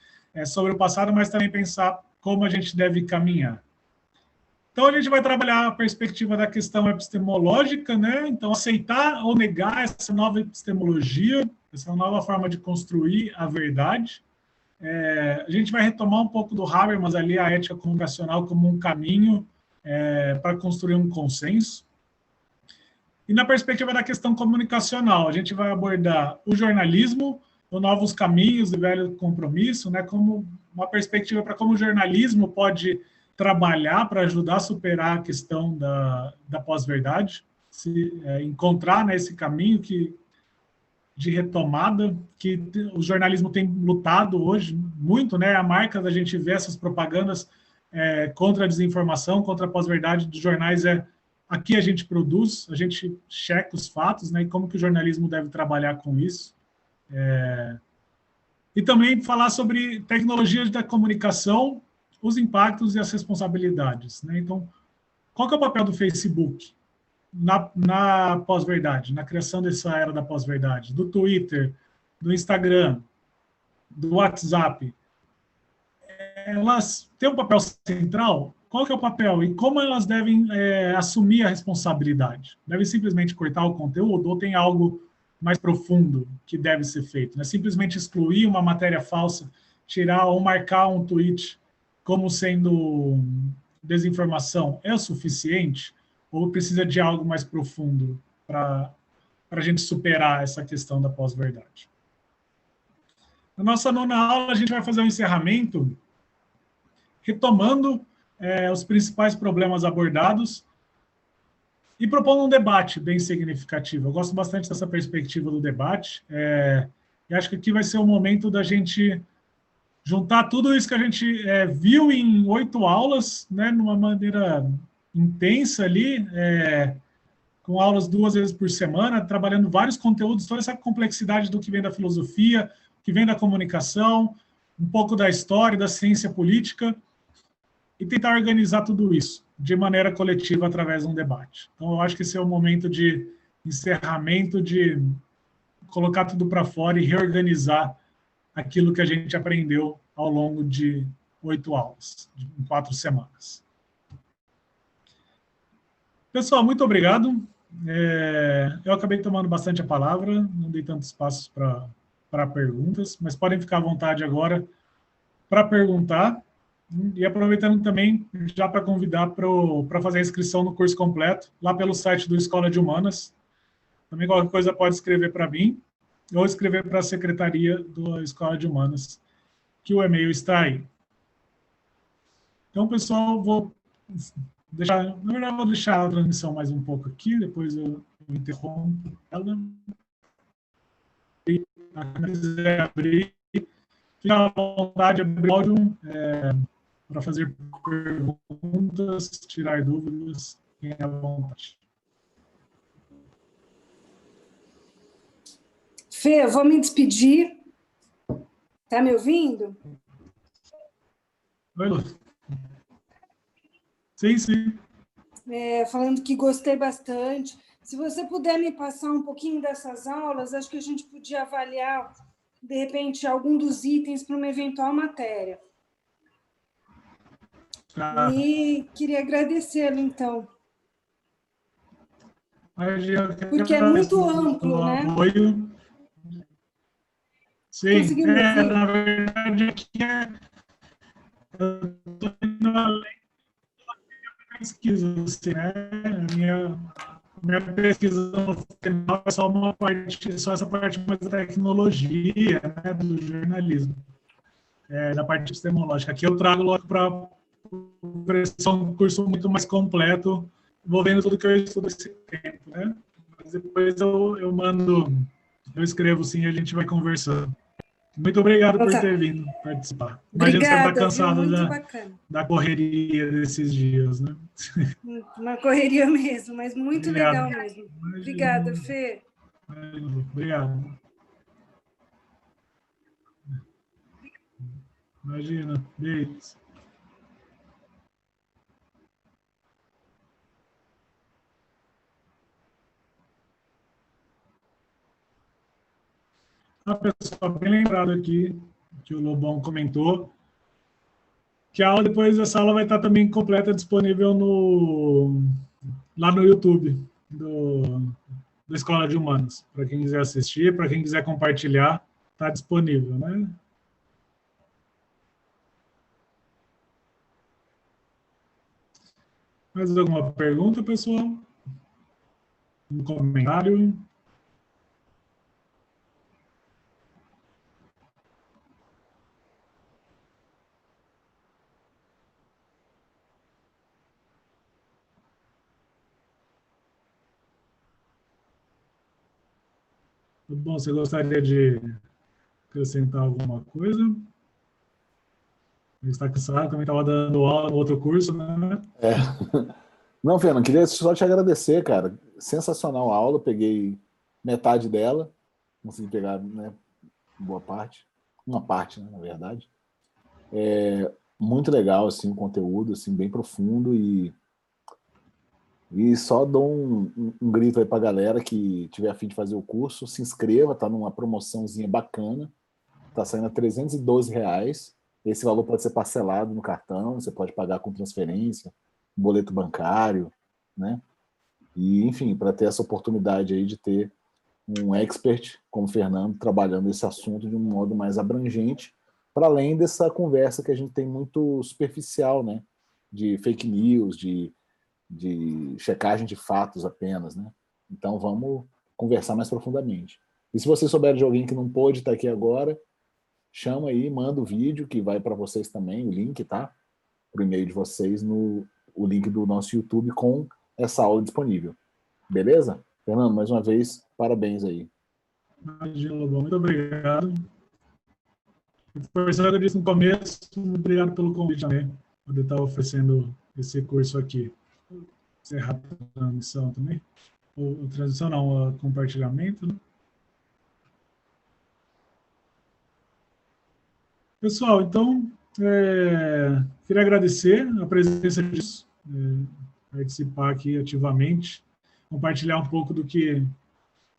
sobre o passado, mas também pensar como a gente deve caminhar. Então, a gente vai trabalhar a perspectiva da questão epistemológica, né? Então, aceitar ou negar essa nova epistemologia, essa nova forma de construir a verdade. A gente vai retomar um pouco do Habermas ali, a ética comunicacional como um caminho para construir um consenso. E na perspectiva da questão comunicacional, a gente vai abordar o jornalismo, os novos caminhos e velho compromisso, né? Como uma perspectiva para como o jornalismo pode trabalhar para ajudar a superar a questão da pós-verdade, encontrar, né, esse caminho de retomada que o jornalismo tem lutado hoje muito, né? A marca da gente ver essas propagandas contra a desinformação, contra a pós-verdade dos jornais aqui a gente produz, a gente checa os fatos, né? E como que o jornalismo deve trabalhar com isso. E também falar sobre tecnologias da comunicação, os impactos e as responsabilidades, né? Então, qual que é o papel do Facebook na pós-verdade, na criação dessa era da pós-verdade, do Twitter, do Instagram, do WhatsApp? Elas têm um papel central? Qual que é o papel? E como elas devem assumir a responsabilidade? Devem simplesmente cortar o conteúdo ou tem algo mais profundo que deve ser feito? Né? Simplesmente excluir uma matéria falsa, tirar ou marcar um tweet como sendo desinformação é o suficiente? Ou precisa de algo mais profundo para a gente superar essa questão da pós-verdade? Na nossa nona aula, a gente vai fazer um encerramento retomando os principais problemas abordados e propondo um debate bem significativo. Eu gosto bastante dessa perspectiva do debate e acho que aqui vai ser o momento da gente juntar tudo isso que a gente viu em 8 aulas, né, numa maneira intensa ali, com aulas 2 vezes por semana, trabalhando vários conteúdos, toda essa complexidade do que vem da filosofia, que vem da comunicação, um pouco da história, da ciência política, e tentar organizar tudo isso de maneira coletiva através de um debate. Então, eu acho que esse é o momento de encerramento, de colocar tudo para fora e reorganizar aquilo que a gente aprendeu ao longo de 8 aulas, em 4 semanas. Pessoal, muito obrigado. Eu acabei tomando bastante a palavra, não dei tantos espaços para perguntas, mas podem ficar à vontade agora para perguntar. E aproveitando também, já para convidar para fazer a inscrição no curso completo, lá pelo site do Escola de Humanas. Também qualquer coisa pode escrever para mim, ou escrever para a secretaria da Escola de Humanas, que o e-mail está aí. Então, pessoal, vou deixar, na verdade, vou deixar a transmissão mais um pouco aqui, depois eu interrompo ela. Se quiser abrir, fica à vontade de abrir o áudio para fazer perguntas, tirar dúvidas, fiquem à vontade. Fê, eu vou me despedir. Está me ouvindo? Oi, Lu. Sim, sim. Falando que gostei bastante. Se você puder me passar um pouquinho dessas aulas, acho que a gente podia avaliar, de repente, algum dos itens para uma eventual matéria. E queria agradecê-lo, então. Porque é muito amplo, né? Apoio. Sim, conseguiu me ouvir? Na verdade, aqui eu estou indo além da pesquisa, assim, né? Minha pesquisa no final é só uma parte, só essa parte mais da tecnologia, né, do jornalismo, da parte epistemológica. Aqui eu trago logo para um curso muito mais completo, envolvendo tudo que eu estudo esse tempo, né? Mas depois eu mando, eu escrevo sim e a gente vai conversando. Muito obrigado por ter vindo participar. Imagino que você está cansado da correria desses dias, né? Uma correria mesmo, mas muito obrigado. Legal mesmo. Imagina. Obrigada, Fê. Obrigado. Imagina. Beijos. Pessoal, bem lembrado aqui que o Lobão comentou que a aula, depois dessa aula vai estar também completa, disponível lá no YouTube da Escola de Humanas. Para quem quiser assistir, para quem quiser compartilhar, está disponível, né? Mais alguma pergunta, pessoal? Um comentário? Bom, você gostaria de acrescentar alguma coisa? Está cansado, também estava dando aula no outro curso, né? Não, Fernando, queria só te agradecer, cara. Sensacional a aula, peguei metade dela, consegui pegar, né, boa parte, uma parte, né, na verdade. Muito legal, assim, o conteúdo, assim, bem profundo e só dou um grito aí pra galera que tiver a fim de fazer o curso, se inscreva, tá numa promoçãozinha bacana, tá saindo a R$312, esse valor pode ser parcelado no cartão, você pode pagar com transferência, boleto bancário, né? E, enfim, para ter essa oportunidade aí de ter um expert como o Fernando trabalhando esse assunto de um modo mais abrangente, para além dessa conversa que a gente tem muito superficial, né? De fake news, de checagem de fatos apenas, né? Então vamos conversar mais profundamente. E se você souber de alguém que não pôde estar aqui agora, chama aí, manda o vídeo que vai para vocês também, o link, tá? Para o e-mail de vocês, o link do nosso YouTube com essa aula disponível. Beleza? Fernando, mais uma vez, parabéns aí. Imagina, Lobão, muito obrigado. Por isso, eu disse no começo, muito obrigado pelo convite também, poder estar oferecendo esse curso aqui. Encerrar a transmissão também. Ou transmissão não, o compartilhamento, né? Pessoal, então, Queria agradecer a presença disso, participar aqui ativamente, compartilhar um pouco do que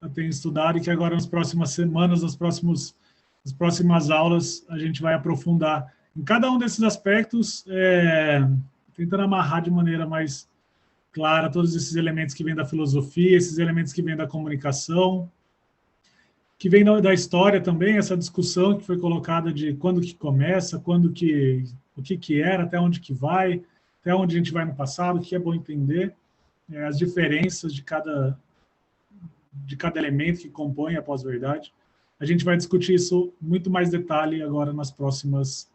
eu tenho estudado e que agora nas próximas semanas, nas próximas aulas, a gente vai aprofundar em cada um desses aspectos, tentando amarrar de maneira mais clara todos esses elementos que vêm da filosofia, esses elementos que vêm da comunicação, que vem da história também, essa discussão que foi colocada de quando que começa, o que era, até onde que vai, até onde a gente vai no passado, o que é bom entender, as diferenças de cada elemento que compõe a pós-verdade. A gente vai discutir isso muito mais detalhe agora nas próximas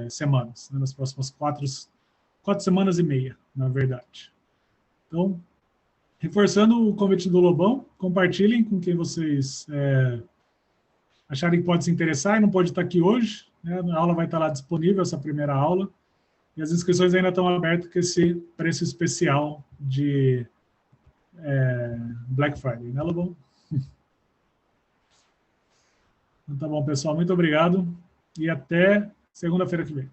semanas, né, nas próximas 4 semanas e meia, na verdade. Então, reforçando o convite do Lobão, compartilhem com quem vocês acharem que pode se interessar e não pode estar aqui hoje, né? A aula vai estar lá disponível, essa primeira aula, e as inscrições ainda estão abertas com esse preço especial de Black Friday, né, Lobão? Então, tá bom, pessoal, muito obrigado e até segunda-feira que vem.